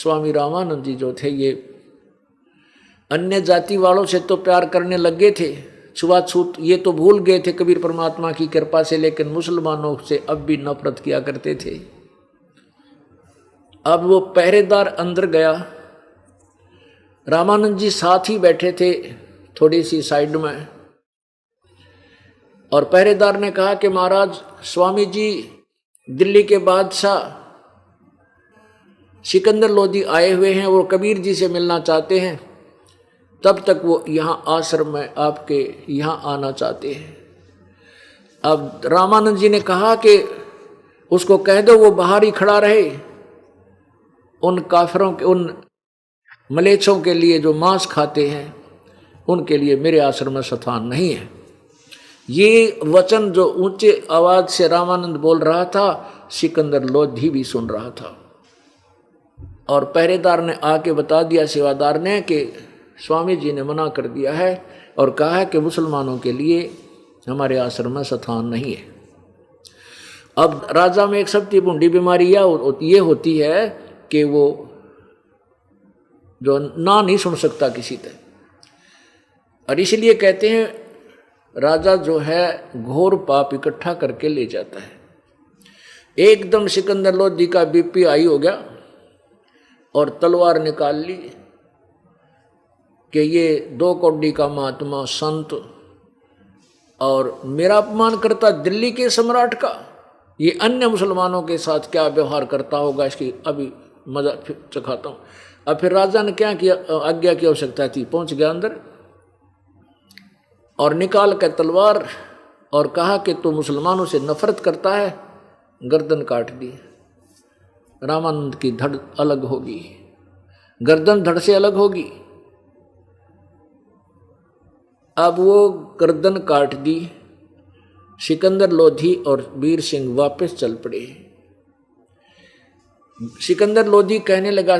स्वामी रामानंद जी जो थे ये अन्य जाति वालों से तो प्यार करने लग गए थे, छुआछूत ये तो भूल गए थे कबीर परमात्मा की कृपा से, लेकिन मुसलमानों से अब भी नफरत किया करते थे। अब वो पहरेदार अंदर गया, रामानंद जी साथ ही बैठे थे थोड़ी सी साइड में, और पहरेदार ने कहा कि महाराज स्वामी जी दिल्ली के बादशाह सिकंदर लोधी आए हुए हैं, वो कबीर जी से मिलना चाहते हैं, तब तक वो यहाँ आश्रम में आपके यहाँ आना चाहते हैं। अब रामानंद जी ने कहा कि उसको कह दो वो बाहर ही खड़ा रहे, उन काफिरों के, उन मलेच्छों के लिए जो मांस खाते हैं उनके लिए मेरे आश्रम में स्थान नहीं है। ये वचन जो ऊंचे आवाज से रामानंद बोल रहा था, सिकंदर लोधी भी सुन रहा था, और पहरेदार ने आके बता दिया सेवादार ने कि स्वामी जी ने मना कर दिया है और कहा है कि मुसलमानों के लिए हमारे आश्रम में स्थान नहीं है। अब राजा में एक सबसे बूढ़ी बीमारी ये होती है कि वो जो ना नहीं सुन सकता किसी से, और इसलिए कहते हैं राजा जो है घोर पाप इकट्ठा करके ले जाता है। एकदम सिकंदर लोधी का बीपी हाई हो गया और तलवार निकाल ली कि ये 2 कौड़ी का महात्मा संत और मेरा अपमान करता दिल्ली के सम्राट का, ये अन्य मुसलमानों के साथ क्या व्यवहार करता होगा, इसकी अभी मजा चखाता हूँ। अब फिर राजा ने क्या किया, आज्ञा की आवश्यकता थी, पहुंच गया अंदर और निकाल कर तलवार और कहा कि तू मुसलमानों से नफरत करता है, गर्दन काट दी। रामानंद की धड़ अलग होगी, गर्दन धड़ से अलग होगी। अब वो गर्दन काट दी, सिकंदर लोधी और वीर सिंह वापस चल पड़े। सिकंदर लोधी कहने लगा,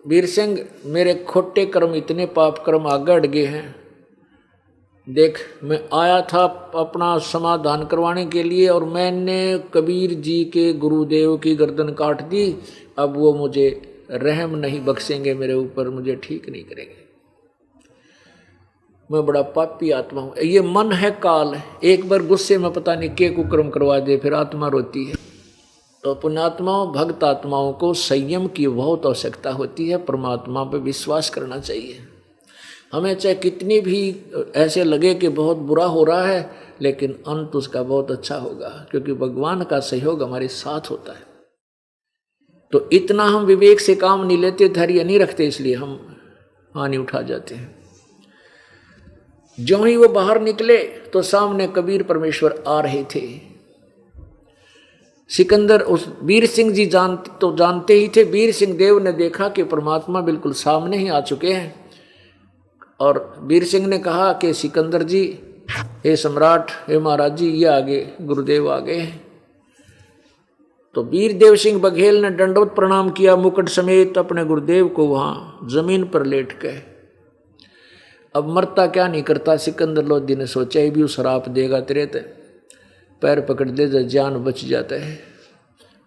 वीर सिंह मेरे खोटे कर्म, इतने पाप कर्म आगे अड़ गए हैं, देख मैं आया था अपना समाधान करवाने के लिए और मैंने कबीर जी के गुरुदेव की गर्दन काट दी, अब वो मुझे रहम नहीं बख्शेंगे मेरे ऊपर, मुझे ठीक नहीं करेंगे, मैं बड़ा पापी आत्मा हूँ। ये मन है काल, एक बार गुस्से में पता नहीं के कुकर्म करवा दे, फिर आत्मा रोती है। तो पुण्यात्माओं, भक्त आत्माओं को संयम की बहुत आवश्यकता होती है, परमात्मा पर विश्वास करना चाहिए। हमें चाहे कितनी भी ऐसे लगे कि बहुत बुरा हो रहा है, लेकिन अंत उसका बहुत अच्छा होगा, क्योंकि भगवान का सहयोग हमारे साथ होता है। तो इतना हम विवेक से काम नहीं लेते, धैर्य नहीं रखते, इसलिए हम हानि उठा जाते हैं। ज्यों ही वो बाहर निकले तो सामने कबीर परमेश्वर आ रहे थे। सिकंदर उस वीर सिंह जी जानते ही थे। वीर सिंह देव ने देखा कि परमात्मा बिल्कुल सामने ही आ चुके हैं, और वीर सिंह ने कहा कि सिकंदर जी, हे सम्राट, हे महाराज जी, ये आगे गुरुदेव आ गए हैं। तो वीर देव सिंह बघेल ने दंडवत प्रणाम किया, मुकुट समेत अपने गुरुदेव को वहां जमीन पर लेट के। अब मरता क्या नहीं करता, सिकंदर लोधी ने सोचा ही भी शराप देगा तेरे ते, पैर पकड़ दे तो जान बच जाता है,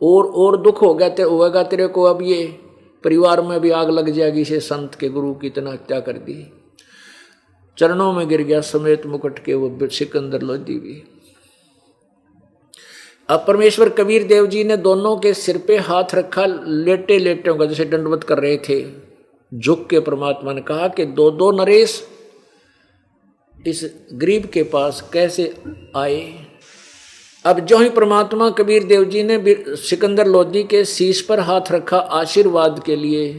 और दुख हो गया होगा तेरे को, अब ये परिवार में भी आग लग जाएगी, इसे संत के गुरु की इतना हत्या कर दी। चरणों में गिर गया समेत मुकुट के वो सिकंदर लोधी भी। अब परमेश्वर कबीर देव जी ने दोनों के सिर पे हाथ रखा, लेटे लेटे होगा जैसे दंडवत कर रहे थे, झुक के परमात्मा ने कहा कि दो नरेश इस गरीब के पास कैसे आए। अब जो ही परमात्मा कबीर देव जी ने सिकंदर लोधी के शीश पर हाथ रखा आशीर्वाद के लिए,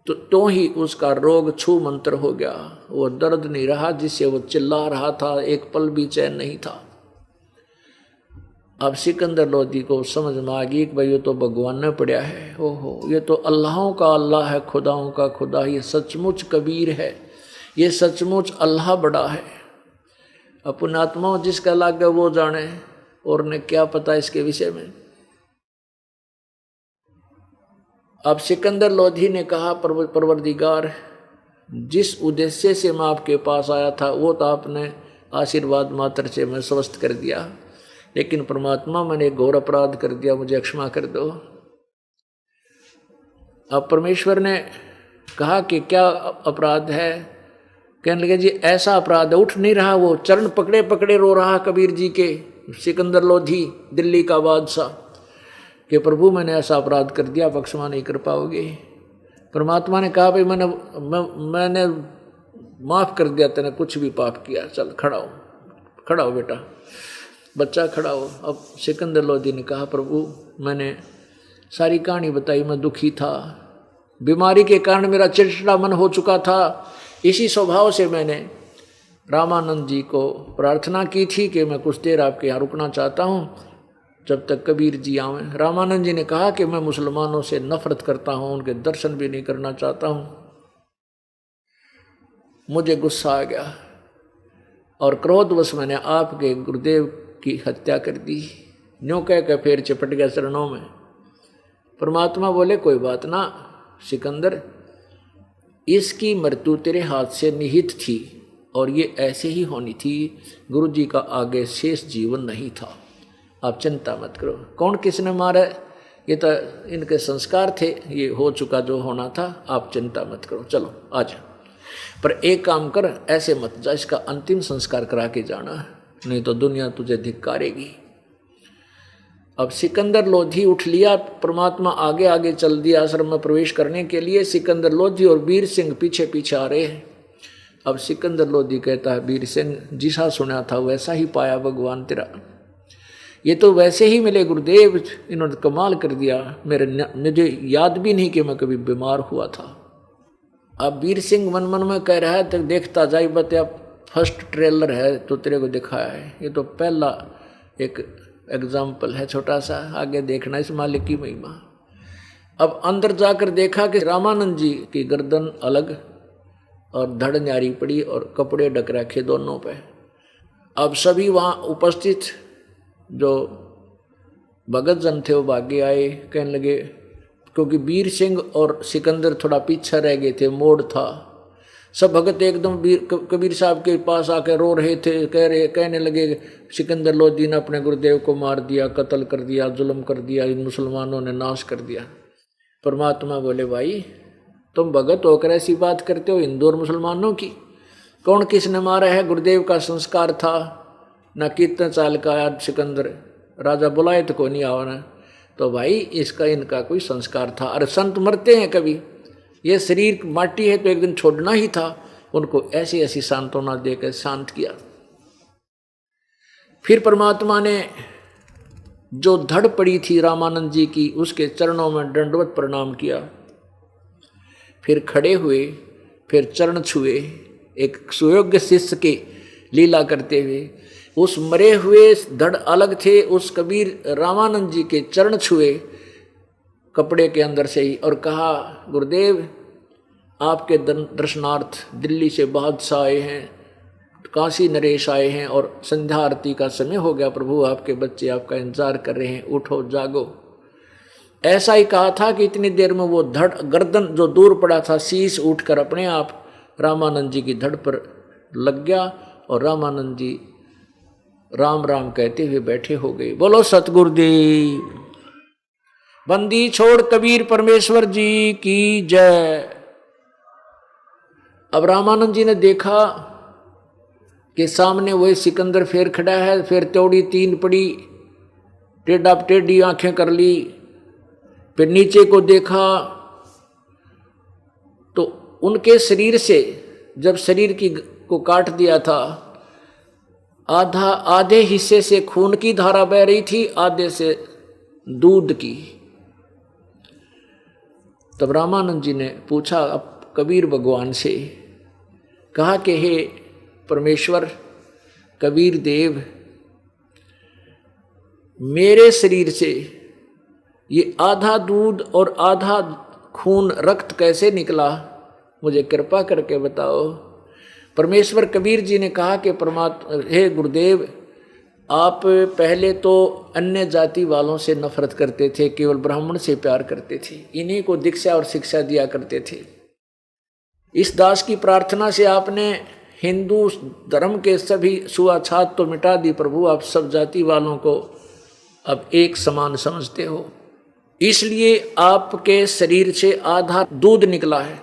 तो ही उसका रोग छू मंत्र हो गया, वो दर्द नहीं रहा जिससे वो चिल्ला रहा था, एक पल भी चैन नहीं था। अब सिकंदर लोधी को समझ में आ गई कि भाई ये तो भगवान ने पढ़ा है, ओहो ये तो अल्लाहों का अल्लाह है, खुदाओं का खुदा, ये सचमुच कबीर है, ये सचमुच अल्लाह बड़ा है। अपन आत्माओं जिसका लागे वो जाने, और ने क्या पता इसके विषय में। अब सिकंदर लोधी ने कहा, परवरदिगार, जिस उद्देश्य से मैं आपके पास आया था वो तो आपने आशीर्वाद मात्र से मैं स्वस्थ कर दिया, लेकिन परमात्मा मैंने घोर अपराध कर दिया, मुझे क्षमा कर दो। अब परमेश्वर ने कहा कि क्या अपराध है? कहने लगे जी ऐसा अपराध है, उठ नहीं रहा, वो चरण पकड़े पकड़े रो रहा कबीर जी के, सिकंदर लोधी दिल्ली का बादशाह, कि प्रभु मैंने ऐसा अपराध कर दिया, बख्शवा नहीं कर पाओगे। परमात्मा ने कहा भाई मैंने माफ़ कर दिया, तेने कुछ भी पाप किया, चल खड़ा हो बेटा, बच्चा खड़ा हो। अब सिकंदर लोधी ने कहा प्रभु मैंने सारी कहानी बताई, मैं दुखी था, बीमारी के कारण मेरा चिड़चिड़ा मन हो चुका था, इसी स्वभाव से मैंने रामानंद जी को प्रार्थना की थी कि मैं कुछ देर आपके यहाँ रुकना चाहता हूँ जब तक कबीर जी आवें। रामानंद जी ने कहा कि मैं मुसलमानों से नफरत करता हूँ, उनके दर्शन भी नहीं करना चाहता हूँ। मुझे गुस्सा आ गया और क्रोधवश मैंने आपके गुरुदेव की हत्या कर दी। न्यों कह के फिर चिपट गया चरणों में। परमात्मा बोले कोई बात ना सिकंदर, इसकी मृत्यु तेरे हाथ से निहित थी और ये ऐसे ही होनी थी, गुरु जी का आगे शेष जीवन नहीं था, आप चिंता मत करो। कौन किसने मारा, ये तो इनके संस्कार थे, ये हो चुका जो होना था, आप चिंता मत करो, चलो आज। पर एक काम कर, ऐसे मत जा, इसका अंतिम संस्कार करा के जाना, नहीं तो दुनिया तुझे धिक्कारेगी। अब सिकंदर लोधी उठ लिया, परमात्मा आगे आगे चल दिया आश्रम में प्रवेश करने के लिए। सिकंदर लोधी और वीर सिंह पीछे पीछे आ रहे हैं। अब सिकंदर लोधी कहता है वीर सिंह, जिसा सुना था वैसा ही पाया भगवान तेरा, ये तो वैसे ही मिले गुरुदेव, इन्होंने कमाल कर दिया, मुझे याद भी नहीं कि मैं कभी बीमार हुआ था। अब वीर सिंह मन मन में कह रहा है तो देखता जाई बता, फर्स्ट ट्रेलर है तो तेरे को दिखाया है, ये तो पहला एक एग्जाम्पल है छोटा सा, आगे देखना इस मालिक की महिमा। अब अंदर जाकर देखा कि रामानंद जी की गर्दन अलग और धड़ न्यारी पड़ी और कपड़े ढक रखे दोनों पे। अब सभी वहाँ उपस्थित जो भगत जन थे वो भागे आए, कहने लगे, क्योंकि वीर सिंह और सिकंदर थोड़ा पीछे रह गए थे, मोड़ था। सब भगत एकदम कबीर साहब के पास आके रो रहे थे, कहने लगे सिकंदर लोधी ने अपने गुरुदेव को मार दिया, कत्ल कर दिया, जुल्म कर दिया, इन मुसलमानों ने नाश कर दिया। परमात्मा बोले भाई तुम भगत होकर ऐसी बात करते हो हिंदू और मुसलमानों की, कौन किसने मारा है? गुरुदेव का संस्कार था ना, कितने साल का आया सिकंदर, राजा बुलाए तो को नहीं आवा, तो भाई इसका इनका कोई संस्कार था। अरे संत मरते हैं कभी, ये शरीर माटी है तो एक दिन छोड़ना ही था। उनको ऐसी ऐसी सांत्वना देकर शांत किया। फिर परमात्मा ने जो धड़ पड़ी थी रामानंद जी की, उसके चरणों में दंडवत प्रणाम किया, फिर खड़े हुए, फिर चरण छुए, एक सुयोग्य शिष्य के लीला करते हुए। उस मरे हुए धड़ अलग थे, उस कबीर रामानंद जी के चरण छुए कपड़े के अंदर से ही, और कहा गुरुदेव आपके दर्शनार्थ दिल्ली से बादशाह आए हैं, काशी नरेश आए हैं और संध्या आरती का समय हो गया, प्रभु आपके बच्चे आपका इंतजार कर रहे हैं, उठो जागो। ऐसा ही कहा था कि इतनी देर में वो धड़ गर्दन जो दूर पड़ा था, शीश उठकर अपने आप रामानंद जी की धड़ पर लग गया और रामानंद जी राम राम कहते हुए बैठे हो गए। बोलो सतगुरुदेव। बंदी छोड़ कबीर परमेश्वर जी की जय। अब रामानंद जी ने देखा कि सामने वही सिकंदर फिर खड़ा है, फिर त्योड़ी तीन पड़ी, टेढ़ा टेढ़ी आंखें कर ली, फिर नीचे को देखा तो उनके शरीर से जब शरीर की को काट दिया था, आधे हिस्से से खून की धारा बह रही थी, आधे से दूध की। तब रामानंद जी ने पूछा अब कबीर भगवान से, कहा कि हे परमेश्वर कबीर देव, मेरे शरीर से ये आधा दूध और आधा खून रक्त कैसे निकला, मुझे कृपा करके बताओ। परमेश्वर कबीर जी ने कहा कि हे गुरुदेव, आप पहले तो अन्य जाति वालों से नफरत करते थे, केवल ब्राह्मण से प्यार करते थे, इन्हीं को दीक्षा और शिक्षा दिया करते थे। इस दास की प्रार्थना से आपने हिंदू धर्म के सभी छूआछात तो मिटा दी प्रभु, आप सब जाति वालों को अब एक समान समझते हो। इसलिए आपके शरीर से आधा दूध निकला है।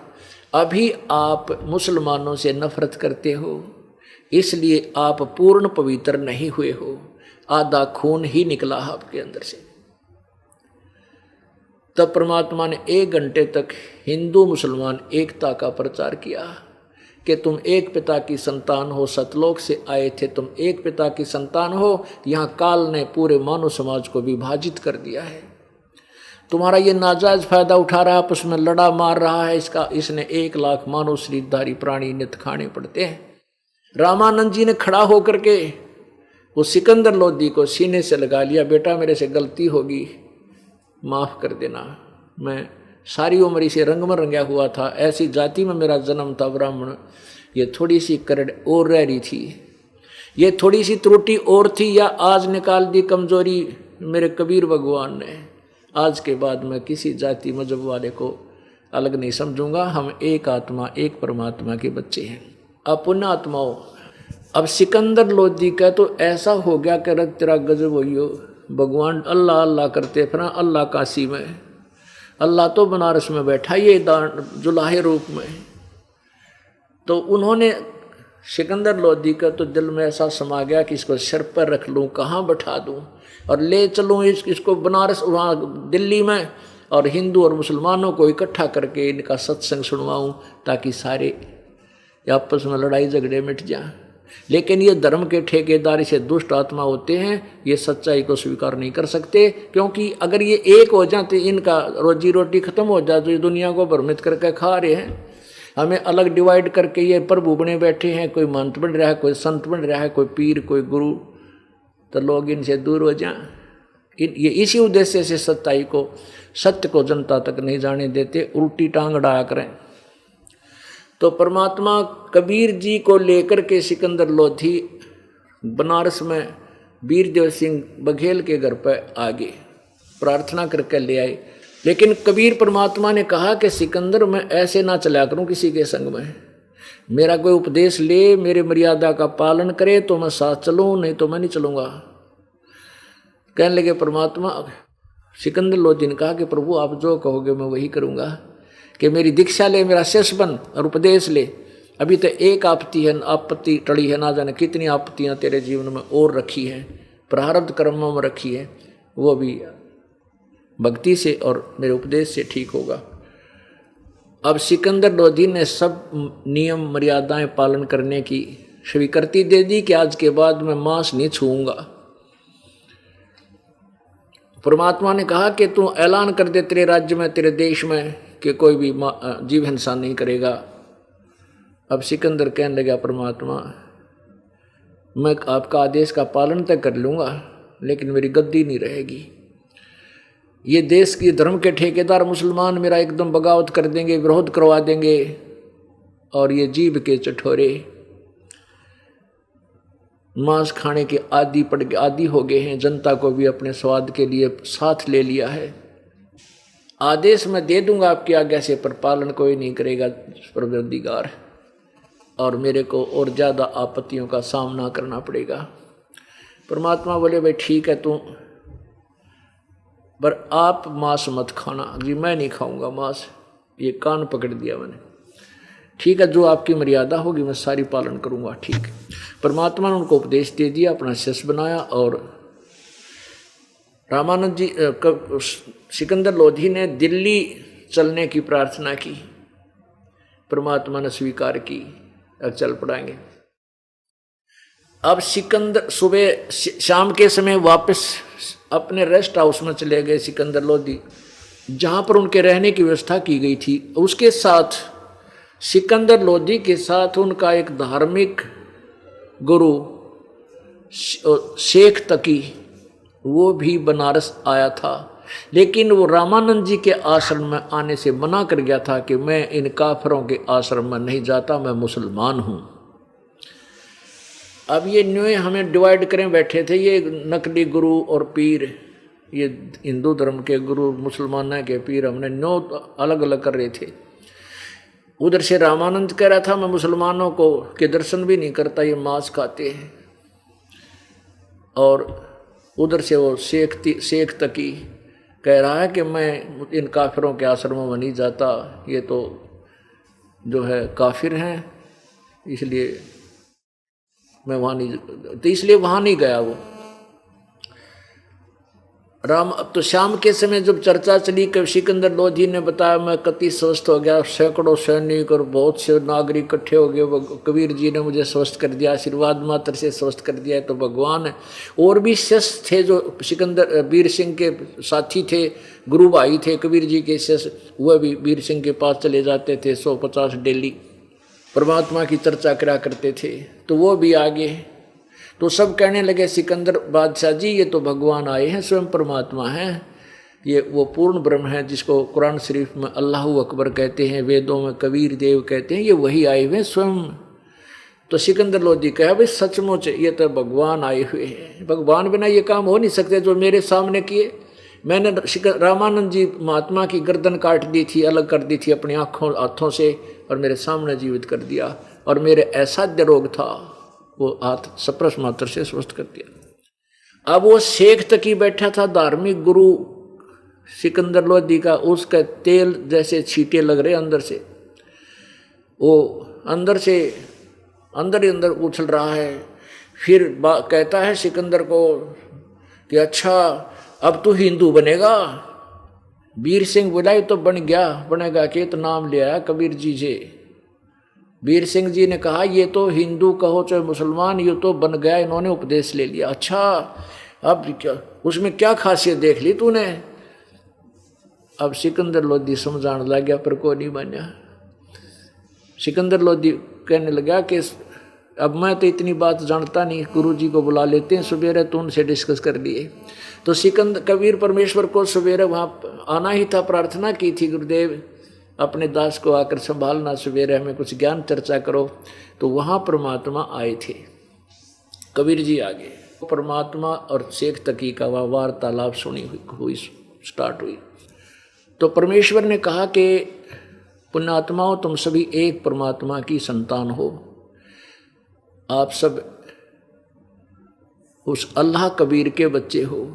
अभी आप मुसलमानों से नफरत करते हो, इसलिए आप पूर्ण पवित्र नहीं हुए हो, आधा खून ही निकला आपके अंदर से। तब परमात्मा ने 1 घंटे तक हिंदू मुसलमान एकता का प्रचार किया कि तुम एक पिता की संतान हो, सतलोक से आए थे, तुम एक पिता की संतान हो। यहाँ काल ने पूरे मानव समाज को विभाजित कर दिया है। तुम्हारा ये नाजायज फायदा उठा रहा है, आपस में लड़ा मार रहा है, इसने 1 लाख मानव शरीरधारी प्राणी नित खाने पड़ते हैं। रामानंद जी ने खड़ा होकर के वो सिकंदर लोधी को सीने से लगा लिया, बेटा मेरे से गलती होगी, माफ कर देना। मैं सारी उम्र इसे रंग में रंगा हुआ था, ऐसी जाति में मेरा जन्म था ब्राह्मण, ये थोड़ी सी करड़ और रह रही थी, ये थोड़ी सी त्रुटि और थी, या आज निकाल दी कमजोरी मेरे कबीर भगवान ने। आज के बाद मैं किसी जाति मजहब वाले को अलग नहीं समझूंगा, हम एक आत्मा एक परमात्मा के बच्चे हैं। अब पुण्य आत्माओं, अब सिकंदर लोधी का तो ऐसा हो गया कि रग तेरा गजब होइयो, भगवान अल्लाह अल्लाह करते फिर अल्लाह काशी में, अल्लाह तो बनारस में बैठा ये जुलाहे रूप में। तो उन्होंने सिकंदर लोधी का तो दिल में ऐसा समा गया कि इसको सिर पर रख लूँ, कहाँ बैठा दूँ और ले चलूँ इसको बनारस, वहाँ दिल्ली में, और हिंदू और मुसलमानों को इकट्ठा करके इनका सत्संग सुनवाऊँ ताकि सारे आपस में लड़ाई झगड़े मिट जाएं। लेकिन ये धर्म के ठेकेदार से दुष्ट आत्मा होते हैं, ये सच्चाई को स्वीकार नहीं कर सकते, क्योंकि अगर ये एक हो जाते इनका रोजी रोटी खत्म हो जाए, तो ये दुनिया को भ्रमित करके खा रहे हैं। हमें अलग डिवाइड करके ये प्रभु बने बैठे हैं, कोई महंत बन रहा है, कोई संत बन रहा है, कोई पीर, कोई गुरु, तो लोग इनसे दूर हो जाएं। ये इसी उद्देश्य से सच्चाई को, सत्य को जनता तक नहीं जाने देते, उल्टी टांग अड़ाया करें। तो परमात्मा कबीर जी को लेकर के सिकंदर लोधी बनारस में वीरदेव सिंह बघेल के घर पर आगे प्रार्थना करके ले आए। लेकिन कबीर परमात्मा ने कहा कि सिकंदर मैं ऐसे ना चला करूं किसी के संग में, मेरा कोई उपदेश ले, मेरे मर्यादा का पालन करे तो मैं साथ चलूं, नहीं तो मैं नहीं चलूंगा। कहने लगे परमात्मा, सिकंदर लोधी ने कहा कि प्रभु आप जो कहोगे मैं वही करूंगा, कि मेरी दीक्षा ले, मेरा शिष्य बन और उपदेश ले। अभी तो एक आपत्ति टड़ी है, ना जाने कितनी आपत्तियां तेरे जीवन में और रखी हैं, प्रारब्ध कर्मों में रखी है, वो भी भक्ति से और मेरे उपदेश से ठीक होगा। अब सिकंदर लोधी ने सब नियम मर्यादाएं पालन करने की स्वीकृति दे दी कि आज के बाद मैं मांस नहीं छूऊंगा। परमात्मा ने कहा कि तू ऐलान कर दे तेरे राज्य में, तेरे देश में, कि कोई भी जीव हिंसा नहीं करेगा। अब सिकंदर कहने लगा परमात्मा, मैं आपका आदेश का पालन तक कर लूँगा, लेकिन मेरी गद्दी नहीं रहेगी। ये देश की धर्म के ठेकेदार मुसलमान मेरा एकदम बगावत कर देंगे, विरोध करवा देंगे, और ये जीभ के चठोरे मांस खाने के आदी हो गए हैं, जनता को भी अपने स्वाद के लिए साथ ले लिया है। आदेश मैं दे दूंगा आपकी आज्ञा से, पर पालन कोई नहीं करेगा परवरदिगार, और मेरे को और ज़्यादा आपत्तियों का सामना करना पड़ेगा। परमात्मा बोले भाई ठीक है तू, पर आप मांस मत खाना। जी मैं नहीं खाऊंगा मांस, ये कान पकड़ दिया मैंने। ठीक है, जो आपकी मर्यादा होगी मैं सारी पालन करूंगा। ठीक, परमात्मा ने उनको उपदेश दे दिया, अपना शिष्य बनाया, और रामानंद जी सिकंदर लोधी ने दिल्ली चलने की प्रार्थना की, परमात्मा ने स्वीकार की, अब चल पड़ेंगे। अब सिकंदर सुबह शाम के समय वापस अपने रेस्ट हाउस में चले गए सिकंदर लोधी, जहाँ पर उनके रहने की व्यवस्था की गई थी। उसके साथ सिकंदर लोधी के साथ उनका एक धार्मिक गुरु शेख तकी, वो भी बनारस आया था, लेकिन वो रामानंद जी के आश्रम में आने से मना कर गया था कि मैं इन काफरों के आश्रम में नहीं जाता, मैं मुसलमान हूँ। अब ये न्यू हमें डिवाइड करें बैठे थे, ये नकली गुरु और पीर, ये हिंदू धर्म के गुरु मुसलमान के पीर, हमने न्यू अलग अलग कर रहे थे। उधर से रामानंद कह रहा था मैं मुसलमानों को के दर्शन भी नहीं करता, ये मांस खाते हैं, और उधर से वो शेख तकी कह रहा है कि मैं इन काफिरों के आश्रमों में नहीं जाता, ये तो जो है काफिर हैं, इसलिए मैं वहाँ नहीं, तो इसलिए वहाँ नहीं गया वो। राम अब तो शाम के समय जब चर्चा चली कि सिकंदर लोधी ने बताया मैं कति स्वस्थ हो गया, सैकड़ों सैनिक और बहुत से नागरिक इकट्ठे हो गए, कबीर जी ने मुझे स्वस्थ कर दिया, आशीर्वाद मात्र से स्वस्थ कर दिया है तो भगवान है। और भी शिष्य थे जो सिकंदर वीर सिंह के साथी थे, गुरु भाई थे कबीर जी के शिष्य, वह भी वीर सिंह के पास चले जाते थे 150 डेली, परमात्मा की चर्चा करा करते थे, तो वो भी आगे। तो सब कहने लगे सिकंदर बादशाह जी ये तो भगवान आए हैं, स्वयं परमात्मा हैं, ये वो पूर्ण ब्रह्म है जिसको कुरान शरीफ में अल्लाह अकबर कहते हैं, वेदों में कबीर देव कहते हैं, ये वही आए हुए स्वयं। तो सिकंदर लोधी कहा भाई सचमुच ये तो भगवान आए हुए हैं, भगवान बिना ये काम हो नहीं सकते जो मेरे सामने किए। मैंने रामानंद जी महात्मा की गर्दन काट दी थी, अलग कर दी थी अपनी आँखों हाथों से, और मेरे सामने जीवित कर दिया, और मेरे असाध्य रोग था वो हाथ सप्रश मात्र से स्वस्थ कर दिया। अब वो शेख तकी बैठा था धार्मिक गुरु सिकंदर लोधी का, उसका तेल जैसे छींटे लग रहे अंदर से, वो अंदर से अंदर ही अंदर उछल रहा है। फिर कहता है सिकंदर को कि अच्छा अब तू हिंदू बनेगा। वीर सिंह बोला तो बन गया, बनेगा कि तो नाम लिया कबीर जी से। वीर सिंह जी ने कहा ये तो हिंदू कहो चाहे मुसलमान, ये तो बन गया, इन्होंने उपदेश ले लिया। अच्छा अब क्या उसमें क्या खासियत देख ली तूने? अब सिकंदर लोधी समझाने लग गया पर को नहीं माना। सिकंदर लोधी कहने लगा कि अब मैं तो इतनी बात जानता नहीं, गुरुजी को बुला लेते हैं, सवेरे तो उनसे डिस्कस कर लिए। तो सिकंदर कबीर परमेश्वर को सवेरे वहाँ आना ही था, प्रार्थना की थी गुरुदेव अपने दास को आकर संभालना, सवेरे हमें कुछ ज्ञान चर्चा करो। तो वहाँ परमात्मा आए थे, कबीर जी आ गए। परमात्मा और शेख तकी का वह वार्तालाप सुनी हुई स्टार्ट हुई। तो परमेश्वर ने कहा कि पुण्यात्माओं तुम सभी एक परमात्मा की संतान हो, आप सब उस अल्लाह कबीर के बच्चे हो,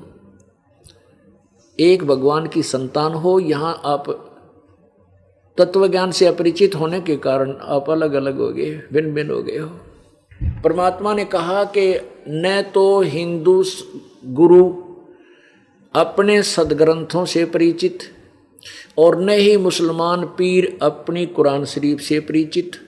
एक भगवान की संतान हो। यहाँ आप तत्व ज्ञान से अपरिचित होने के कारण आप अलग अलग हो गए, भिन्न भिन्न हो गए हो। परमात्मा ने कहा कि न तो हिंदू गुरु अपने सदग्रंथों से परिचित और न ही मुसलमान पीर अपनी कुरान शरीफ से परिचित।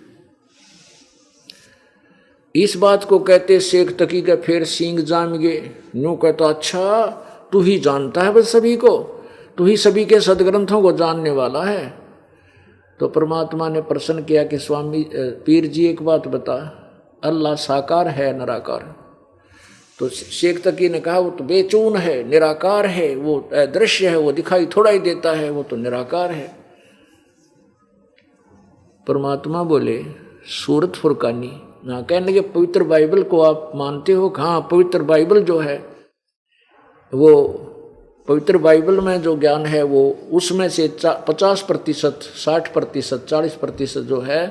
इस बात को कहते शेख तकी का फिर सींग जाम गए। यूं कहता अच्छा तू ही जानता है बस सभी को, तू ही सभी के सदग्रंथों को जानने वाला है। तो परमात्मा ने प्रश्न किया कि स्वामी पीर जी एक बात बता, अल्लाह साकार है निराकार? तो शेख तकी ने कहा वो तो बेचून है, निराकार है, वो अदृश्य है, वो दिखाई थोड़ा ही देता है, वो तो निराकार है। परमात्मा बोले सूरत फुरकानी ना, कहने लगे पवित्र बाइबल को आप मानते हो? हाँ पवित्र बाइबल जो है वो पवित्र बाइबल में जो ज्ञान है वो उसमें से 50%, 60%, 40% जो है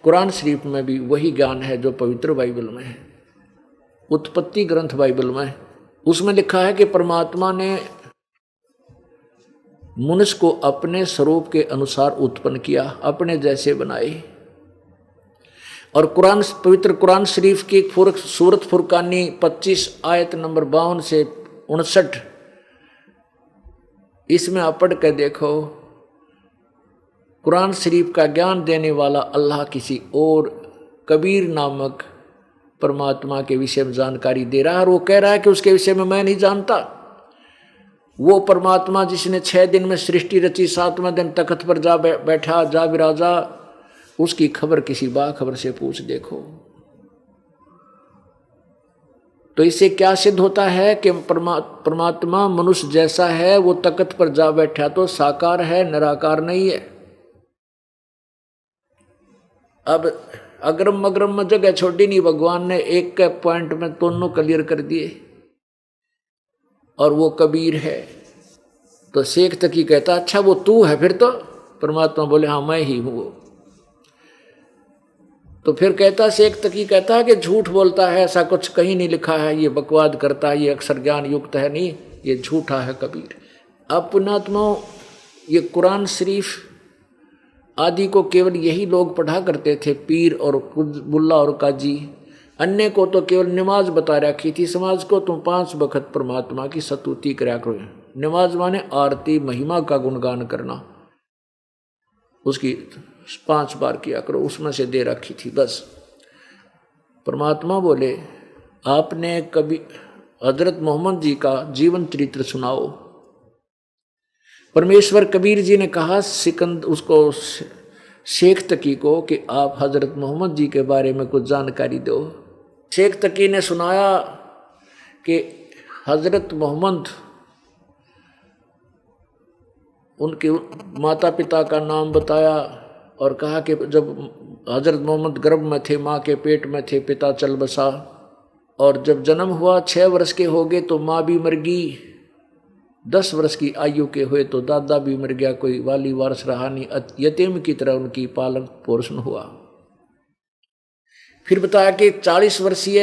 कुरान शरीफ में भी वही ज्ञान है जो पवित्र बाइबल में है, उत्पत्ति ग्रंथ बाइबल में। उसमें लिखा है कि परमात्मा ने मनुष्य को अपने स्वरूप के अनुसार उत्पन्न किया, अपने जैसे बनाए। और कुरान पवित्र कुरान शरीफ की सूरत फुरकानी 25 आयत नंबर 52 से 59 इसमें आप पढ़ कर देखो, कुरान शरीफ का ज्ञान देने वाला अल्लाह किसी और कबीर नामक परमात्मा के विषय में जानकारी दे रहा है, और वो कह रहा है कि उसके विषय में मैं नहीं जानता। वो परमात्मा जिसने 6 दिन में सृष्टि रची, 7वें दिन तख्त पर जा बैठा, जा विराजा, उसकी खबर किसी बाखबर से पूछ देखो। तो इससे क्या सिद्ध होता है कि परमात्मा मनुष्य जैसा है, वो तख्त पर जा बैठा तो साकार है, निराकार नहीं है। अब अग्रम मग्रम में जगह छोड़ी नहीं, भगवान ने एक के पॉइंट में दोनों क्लियर कर दिए, और वो कबीर है। तो शेख तकी कहता अच्छा वो तू है फिर? तो परमात्मा बोले हाँ मैं ही हूँ वो। तो फिर कहता शेख तकी कहता है कि झूठ बोलता है, ऐसा कुछ कहीं नहीं लिखा है, ये बकवाद करता है, ये अक्षर ज्ञान युक्त है नहीं, ये झूठा है कबीर। अब पुण्यात्माओं, ये कुरान शरीफ आदि को केवल यही लोग पढ़ा करते थे, पीर और बुल्ला और काजी। अन्य को तो केवल नमाज बता रखी थी, समाज को तुम 5 वक्त परमात्मा की स्तुति कराया करो। नमाज माने आरती महिमा का गुणगान करना, उसकी 5 बार किया करो, उसमें से दे रखी थी बस। परमात्मा बोले आपने कभी हजरत मोहम्मद जी का जीवन चरित्र सुनाओ। परमेश्वर कबीर जी ने कहा उसको शेख तकी को कि आप हजरत मोहम्मद जी के बारे में कुछ जानकारी दो। शेख तकी ने सुनाया कि हजरत मोहम्मद, उनके माता पिता का नाम बताया और कहा कि जब हजरत मोहम्मद गर्भ में थे, माँ के पेट में थे, पिता चल बसा, और जब जन्म हुआ 6 वर्ष के हो गए तो माँ भी मर गई। 10 वर्ष की आयु के हुए तो दादा भी मर गया, कोई वाली वारस रहा नहीं, यतीम की तरह उनकी पालन पोषण हुआ। फिर बताया कि 40 वर्षीय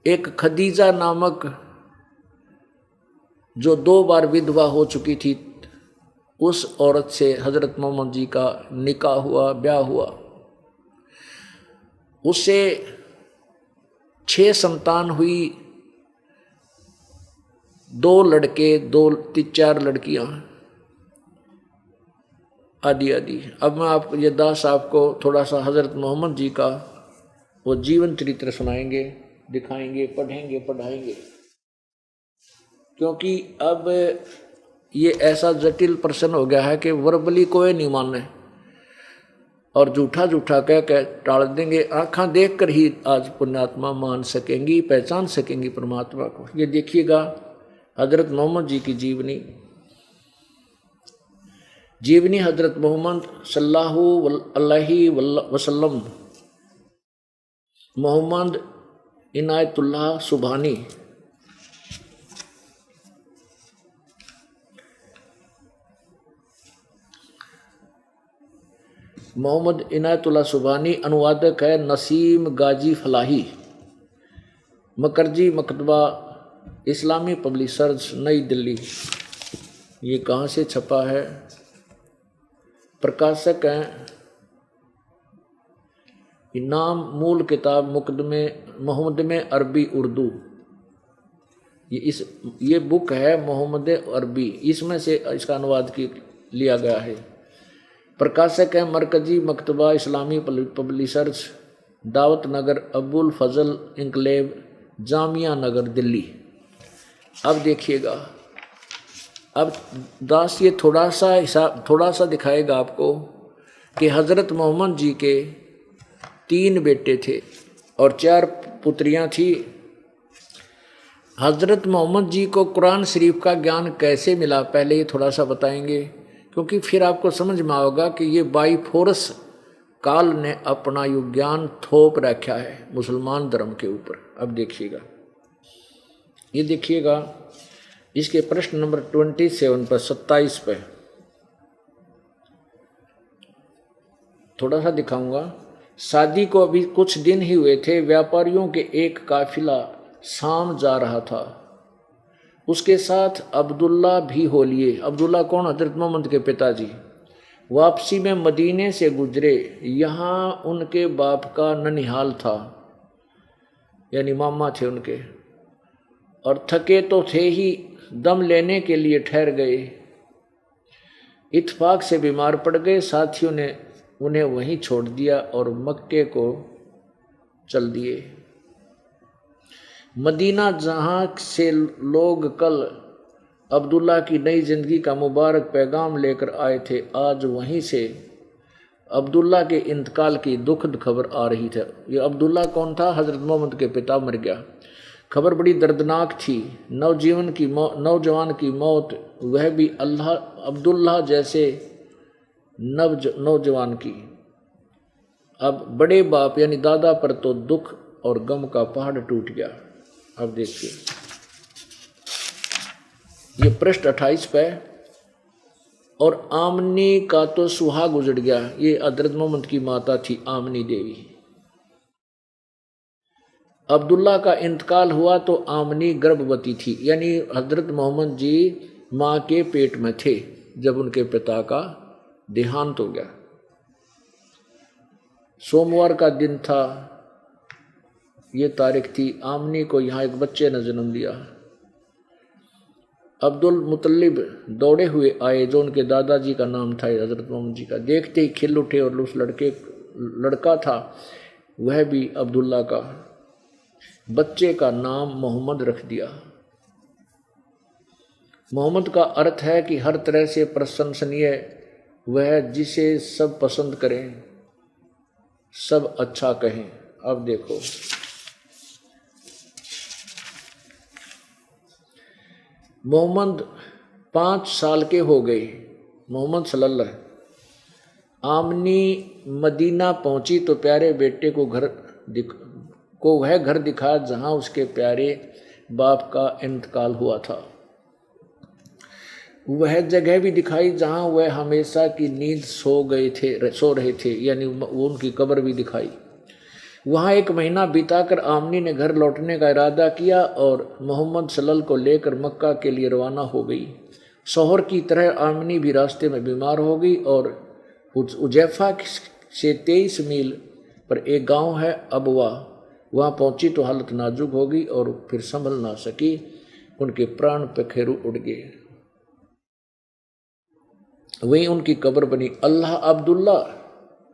एक खदीजा नामक जो 2 बार विधवा हो चुकी थी, उस औरत से हजरत मोहम्मद जी का निकाह हुआ, ब्याह हुआ। उससे 6 संतान हुई, 2 लड़के, 4 लड़कियां, आदि आदि। अब मैं आपको ये दास आपको थोड़ा सा हजरत मोहम्मद जी का वो जीवन चरित्र सुनाएंगे, दिखाएंगे, पढ़ेंगे, पढ़ाएंगे, क्योंकि अब ये ऐसा जटिल प्रश्न हो गया है कि वर्बली कोई नहीं माने और झूठा झूठा कह के टाल देंगे। आँखें देख कर ही आज पुण्यात्मा मान सकेंगी, पहचान सकेंगी परमात्मा को। ये देखिएगा हजरत मोहम्मद जी की जीवनी हजरत मोहम्मद सल्लल्लाहु अलैहि वसल्लम, मोहम्मद इनायतुल्लाह सुभानी। मोहम्मद इनायतुल्लाह सुभानी अनुवादक है नसीम गाजी फलाही, मकरजी मकतबा, इस्लामी पब्लिशर्स, नई दिल्ली। ये कहाँ से छपा है? प्रकाशक हैं, नाम मूल किताब मोहम्मद में अरबी उर्दू। ये बुक है मोहम्मद अरबी, इसमें से इसका अनुवाद लिया गया है। प्रकाशक है मरकजी मकतबा, इस्लामी पब्लिशर्स, दावत नगर, अबुल फजल इंकलेव, जामिया नगर, दिल्ली। अब देखिएगा, अब दास ये थोड़ा सा दिखाएगा आपको कि हजरत मोहम्मद जी के 3 बेटे थे और 4 पुत्रियां थी। हजरत मोहम्मद जी को कुरान शरीफ का ज्ञान कैसे मिला, पहले ये थोड़ा सा बताएंगे, क्योंकि फिर आपको समझ में आएगा कि ये बाई फोर्स काल ने अपना युग ज्ञान थोप रखा है मुसलमान धर्म के ऊपर। अब देखिएगा, ये देखिएगा इसके प्रश्न नंबर 27 पे थोड़ा सा दिखाऊंगा। शादी को अभी कुछ दिन ही हुए थे, व्यापारियों के एक काफिला शाम जा रहा था, उसके साथ अब्दुल्ला भी हो लिए। अब्दुल्ला कौन? हजरत मोहम्मद के पिताजी। वापसी में मदीने से गुजरे, यहाँ उनके बाप का ननिहाल था, यानी मामा थे उनके, और थके तो थे ही, दम लेने के लिए ठहर गए। इत्फाक से बीमार पड़ गए, साथियों ने उन्हें वहीं छोड़ दिया और मक्के को चल दिए। मदीना जहाँ से लोग कल अब्दुल्ला की नई जिंदगी का मुबारक पैगाम लेकर आए थे, आज वहीं से अब्दुल्ला के इंतकाल की दुखद खबर आ रही थी। ये अब्दुल्ला कौन था? हजरत मोहम्मद के पिता मर गया। खबर बड़ी दर्दनाक थी। नौजवान की मौत, वह भी अब्दुल्ला जैसे नौजवान की। अब बड़े बाप यानी दादा पर तो दुख और गम का पहाड़ टूट गया। अब देखिए ये पृष्ठ 28 पे, और आमनी का तो सुहाग उजड़ गया। ये हजरत मोहम्मद की माता थी आमनी देवी। अब्दुल्ला का इंतकाल हुआ तो आमनी गर्भवती थी, यानी हजरत मोहम्मद जी माँ के पेट में थे जब उनके पिता का देहांत हो गया। सोमवार का दिन था, ये तारीख थी। आमनी को यहाँ एक बच्चे ने जन्म दिया। अब्दुल मुतल्लिब दौड़े हुए आए, जो उनके दादाजी का नाम था हजरत मोहम्मद जी का। देखते ही खिल उठे और उस लड़का था वह भी अब्दुल्ला का। बच्चे का नाम मोहम्मद रख दिया। मोहम्मद का अर्थ है कि हर तरह से प्रशंसनीय, वह जिसे सब पसंद करें, सब अच्छा कहें। अब देखो, मोहम्मद 5 साल के हो गए। मोहम्मद सल्लल्लाहु आमनी मदीना पहुंची तो प्यारे बेटे को वह घर दिखाया जहां उसके प्यारे बाप का इंतकाल हुआ था। वह जगह भी दिखाई जहां वह हमेशा की नींद सो रहे थे, यानी वो उनकी कब्र भी दिखाई। वहाँ 1 महीना बिताकर आमनी ने घर लौटने का इरादा किया और मोहम्मद सल्लल्लाहु को लेकर मक्का के लिए रवाना हो गई। शौहर की तरह आमनी भी रास्ते में बीमार हो गई और उजैफा से 23 मील पर एक गांव है अबवा, वहाँ पहुंची तो हालत नाजुक हो गई और फिर संभल ना सकी, उनके प्राण पखेरु उड़ गए। वहीं उनकी कब्र बनी।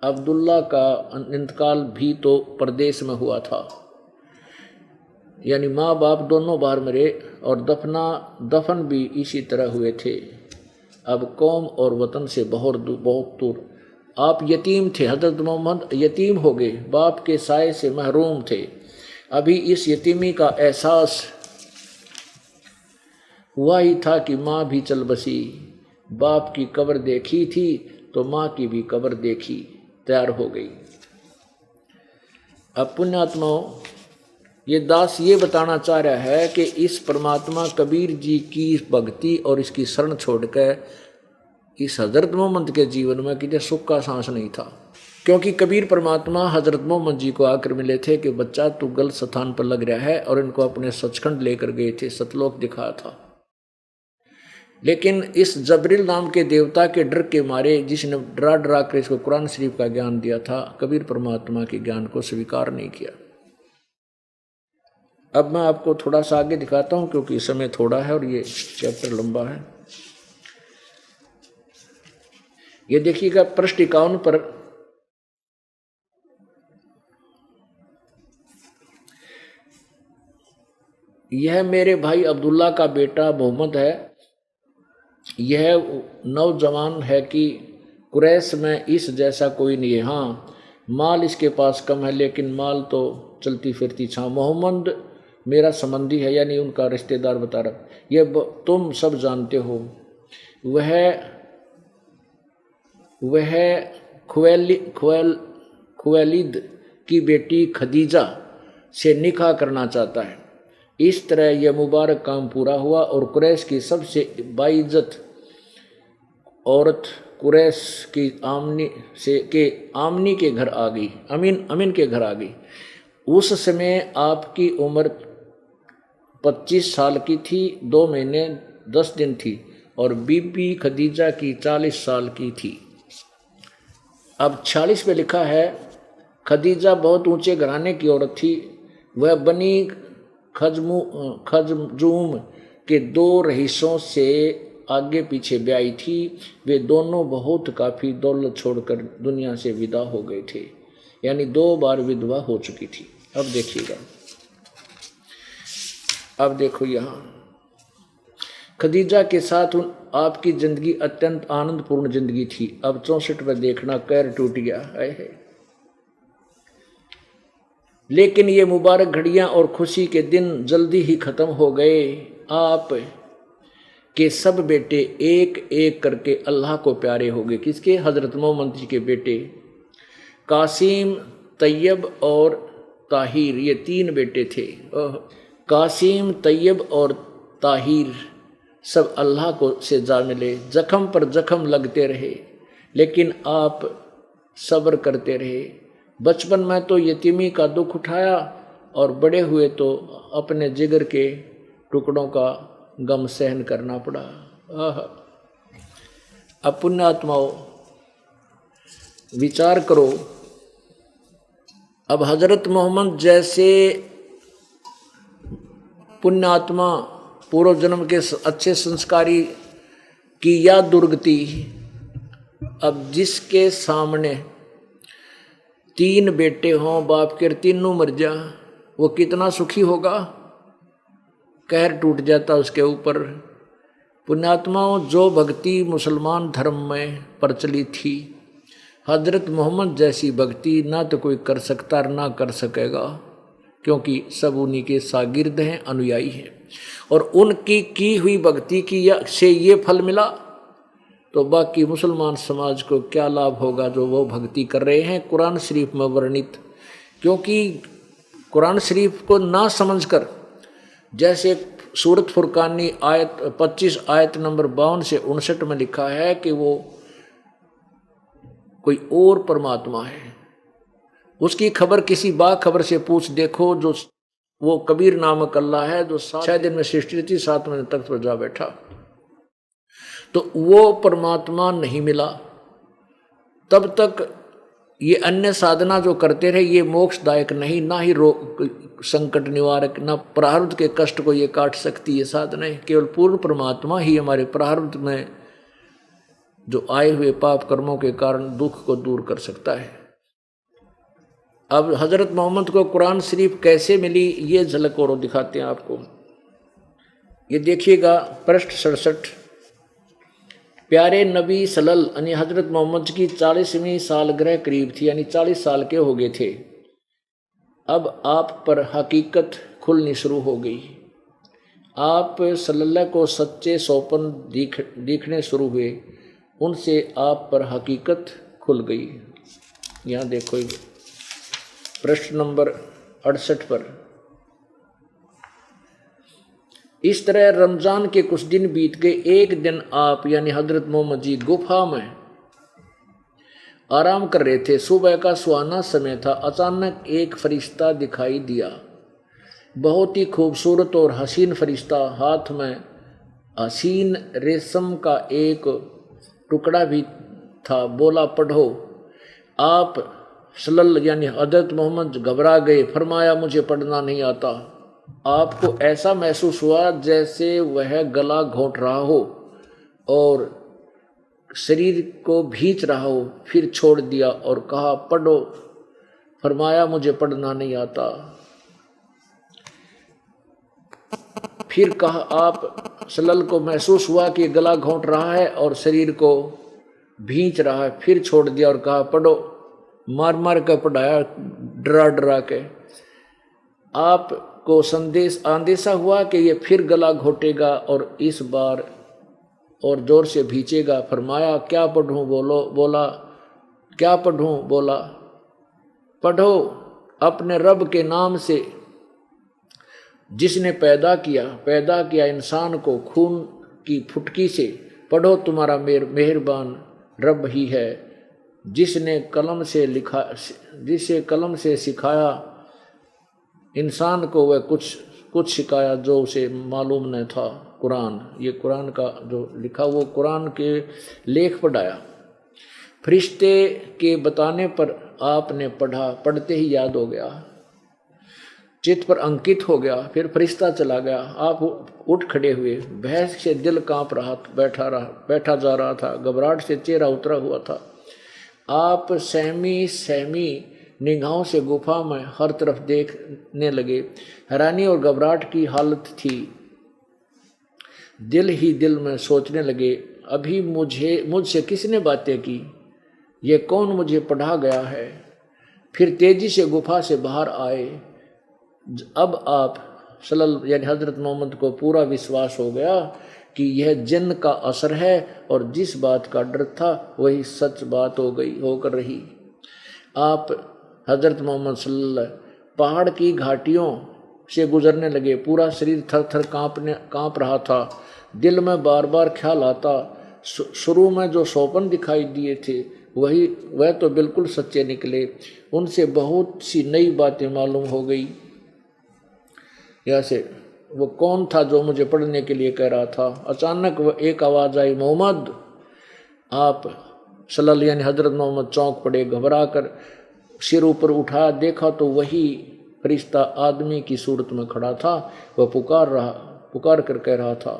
अब्दुल्ला का इंतकाल भी तो परदेश में हुआ था, यानी माँ बाप दोनों बाहर मरे और दफन भी इसी तरह हुए थे। अब कौम और वतन से बहुत दूर। आप यतीम थे, हजरत मोहम्मद यतीम हो गए, बाप के साए से महरूम थे। अभी इस यतीमी का एहसास हुआ ही था कि माँ भी चल बसी। बाप की कब्र देखी थी तो माँ की भी कब्र देखी, तैयार हो गई। अब पुण्यात्माओं, ये दास ये बताना चाह रहा है कि इस परमात्मा कबीर जी की भक्ति और इसकी शरण छोड़कर इस हजरत मोहम्मद के जीवन में किसी सुख का सांस नहीं था। क्योंकि कबीर परमात्मा हजरत मोहम्मद जी को आकर मिले थे कि बच्चा तू गलत स्थान पर लग रहा है, और इनको अपने सचखंड लेकर गए थे, सतलोक दिखाया था। लेकिन इस जबरील नाम के देवता के डर के मारे, जिसने डरा डरा कर इसको कुरान शरीफ का ज्ञान दिया था, कबीर परमात्मा के ज्ञान को स्वीकार नहीं किया। अब मैं आपको थोड़ा सा आगे दिखाता हूं क्योंकि समय थोड़ा है और ये चैप्टर लंबा है। ये देखिएगा पृष्ठ 51 पर, यह मेरे भाई अब्दुल्ला का बेटा मोहम्मद है। यह नौजवान है कि कुरैश में इस जैसा कोई नहीं है। हाँ, माल इसके पास कम है, लेकिन माल तो चलती फिरती छां। मोहम्मद मेरा संबंधी है, यानी उनका रिश्तेदार बता रहा। यह तुम सब जानते हो। वह खुवैलिद की बेटी खदीजा से निकाह करना चाहता है। इस तरह यह मुबारक काम पूरा हुआ और कुरैश की सबसे बाइज्जत औरत कुरैश की आमनी के घर आ गई, अमीन के घर आ गई। उस समय आपकी उम्र 25 साल की थी, 2 महीने 10 दिन थी, और बीबी खदीजा की 40 साल की थी। अब 46 पे लिखा है, खदीजा बहुत ऊंचे घराने की औरत थी। वह बनी खजजूम के 2 रईसों से आगे पीछे ब्याही थी। वे दोनों बहुत काफ़ी दौलत छोड़कर दुनिया से विदा हो गए थे, यानी 2 बार विधवा हो चुकी थी। अब देखिएगा, अब देखो यहाँ खदीजा के साथ आपकी जिंदगी अत्यंत आनंदपूर्ण जिंदगी थी। अब 64 में देखना, कैर टूट गया है। लेकिन ये मुबारक घड़ियां और खुशी के दिन जल्दी ही खत्म हो गए। आप के सब बेटे एक एक करके अल्लाह को प्यारे हो गए। किसके? हजरत मोहम्मद जी के बेटे कासिम, तैयब और ताहिर, ये 3 बेटे थे। कासिम, तैयब और ताहिर सब अल्लाह को से जा मिले। जख्म पर जख्म लगते रहे, लेकिन आप सब्र करते रहे। बचपन में तो यतीमी का दुख उठाया और बड़े हुए तो अपने जिगर के टुकड़ों का गम सहन करना पड़ा। अब पुण्यात्माओं विचार करो, अब हजरत मोहम्मद जैसे पुण्यात्मा पूर्व जन्म के अच्छे संस्कारी की याद दुर्गति, अब जिसके सामने 3 बेटे हों, बाप के तीनों मर जा, वो कितना सुखी होगा, कहर टूट जाता उसके ऊपर। पुण्यात्माओं, जो भक्ति मुसलमान धर्म में प्रचलित थी, हजरत मोहम्मद जैसी भक्ति ना तो कोई कर सकता ना कर सकेगा, क्योंकि सब उन्हीं के शागिर्द हैं, अनुयायी हैं। और उनकी की हुई भक्ति की से ये फल मिला, तो बाकी मुसलमान समाज को क्या लाभ होगा जो वो भक्ति कर रहे हैं कुरान शरीफ में वर्णित। क्योंकि कुरान शरीफ को ना समझकर, जैसे सूरत फुरकानी आयत 25 आयत नंबर 52 से 59 में लिखा है कि वो कोई और परमात्मा है, उसकी खबर किसी बाखबर से पूछ देखो, जो वो कबीर नामक अल्लाह है जो 6 दिन में सृष्टि थी, 7 महीने तक पर जा बैठा, तो वो परमात्मा नहीं मिला। तब तक ये अन्य साधना जो करते रहे ये मोक्षदायक नहीं, ना ही संकट निवारक, ना प्रारब्ध के कष्ट को ये काट सकती है साधनाएं। केवल पूर्ण परमात्मा ही हमारे प्रारब्ध में जो आए हुए पाप कर्मों के कारण दुख को दूर कर सकता है। अब हजरत मोहम्मद को कुरान शरीफ कैसे मिली ये झलक और दिखाते हैं आपको। ये देखिएगा पृष्ठ 67। प्यारे नबी सल्लल्लाहु यानी हजरत मोहम्मद की 40वीं सालगिरह करीब थी, यानी 40 साल के हो गए थे। अब आप पर हकीकत खुलनी शुरू हो गई। आप सल्लल्लाहु को सच्चे सौपन दिखने शुरू हुए, उनसे आप पर हकीकत खुल गई। यहाँ देखो पृष्ठ नंबर 68 पर। इस तरह रमजान के कुछ दिन बीत गए। एक दिन आप यानी हजरत मोहम्मद जी गुफा में आराम कर रहे थे। सुबह का सुहाना समय था। अचानक एक फरिश्ता दिखाई दिया, बहुत ही खूबसूरत और हसीन फरिश्ता। हाथ में हसीन रेशम का एक टुकड़ा भी था। बोला, पढ़ो। आप सल्लल्लाहु यानी हजरत मोहम्मद घबरा गए। फरमाया, मुझे पढ़ना नहीं आता। आपको ऐसा महसूस हुआ जैसे वह गला घोंट रहा हो और शरीर को भींच रहा हो। फिर छोड़ दिया और कहा, पढ़ो। फरमाया, मुझे पढ़ना नहीं आता। फिर कहा, आप सल्लल्लाहु को महसूस हुआ कि गला घोंट रहा है और शरीर को भींच रहा है। फिर छोड़ दिया और कहा, पढ़ो। मार मार कर पढ़ाया, डरा डरा के। आपको अंदेशा हुआ कि ये फिर गला घोटेगा और इस बार और जोर से भींचेगा। फरमाया, क्या पढ़ूं? बोला, क्या पढ़ूं? बोला, पढ़ो अपने रब के नाम से जिसने पैदा किया इंसान को खून की फुटकी से। पढ़ो, तुम्हारा मेहरबान रब ही है जिसने कलम से सिखाया इंसान को वह कुछ सिखाया जो उसे मालूम न था। कुरान, ये कुरान का जो लिखा वो कुरान के लेख पढ़ाया। फरिश्ते के बताने पर आपने पढ़ा। पढ़ते ही याद हो गया, चित्त पर अंकित हो गया। फिर फरिश्ता चला गया। आप उठ खड़े हुए। बहस से दिल कांप रहा, बैठा जा रहा था। घबराहट से चेहरा उतरा हुआ था। आप सहमी निगाहों से गुफा में हर तरफ देखने लगे। हैरानी और घबराहट की हालत थी। दिल ही दिल में सोचने लगे, अभी मुझसे किसने बातें की? ये कौन मुझे पढ़ा गया है? फिर तेजी से गुफा से बाहर आए। अब आप सल्लल्लाहु यानी हजरत मोहम्मद को पूरा विश्वास हो गया कि यह जिन्न का असर है और जिस बात का डर था वही सच बात होकर रही। आप हजरत मोहम्मद सल्लल्लाहु पहाड़ की घाटियों से गुजरने लगे। पूरा शरीर थर थर कांप रहा था। दिल में बार बार ख्याल आता, शुरू में जो सौपन दिखाई दिए थे वह तो बिल्कुल सच्चे निकले। उनसे बहुत सी नई बातें मालूम हो गई। यहाँ से वो कौन था जो मुझे पढ़ने के लिए कह रहा था। अचानक वो एक आवाज़ आई, मोहम्मद। आप सल्लल्लाहु यानी हज़रत मोहम्मद चौंक पड़े, घबरा कर सिर ऊपर उठाया, देखा तो वही फरिश्ता आदमी की सूरत में खड़ा था। वह पुकार कर कह रहा था,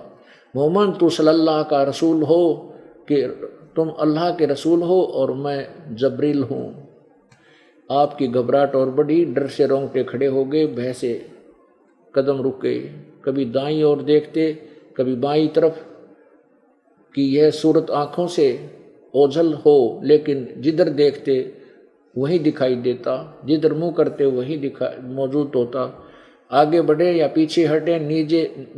मोहम्मद तू सल्लल्लाहु का रसूल हो, कि तुम अल्लाह के रसूल हो और मैं जबरील हूँ। आपकी घबराहट और बढ़ी, डर से रोंगटे खड़े हो गए, भय से कदम रुके, कभी दाईं ओर देखते कभी बाईं तरफ, कि यह सूरत आँखों से ओझल हो, लेकिन जिधर देखते वही दिखाई देता, जिधर मुंह करते वही मौजूद होता। आगे बढ़े या पीछे हटे,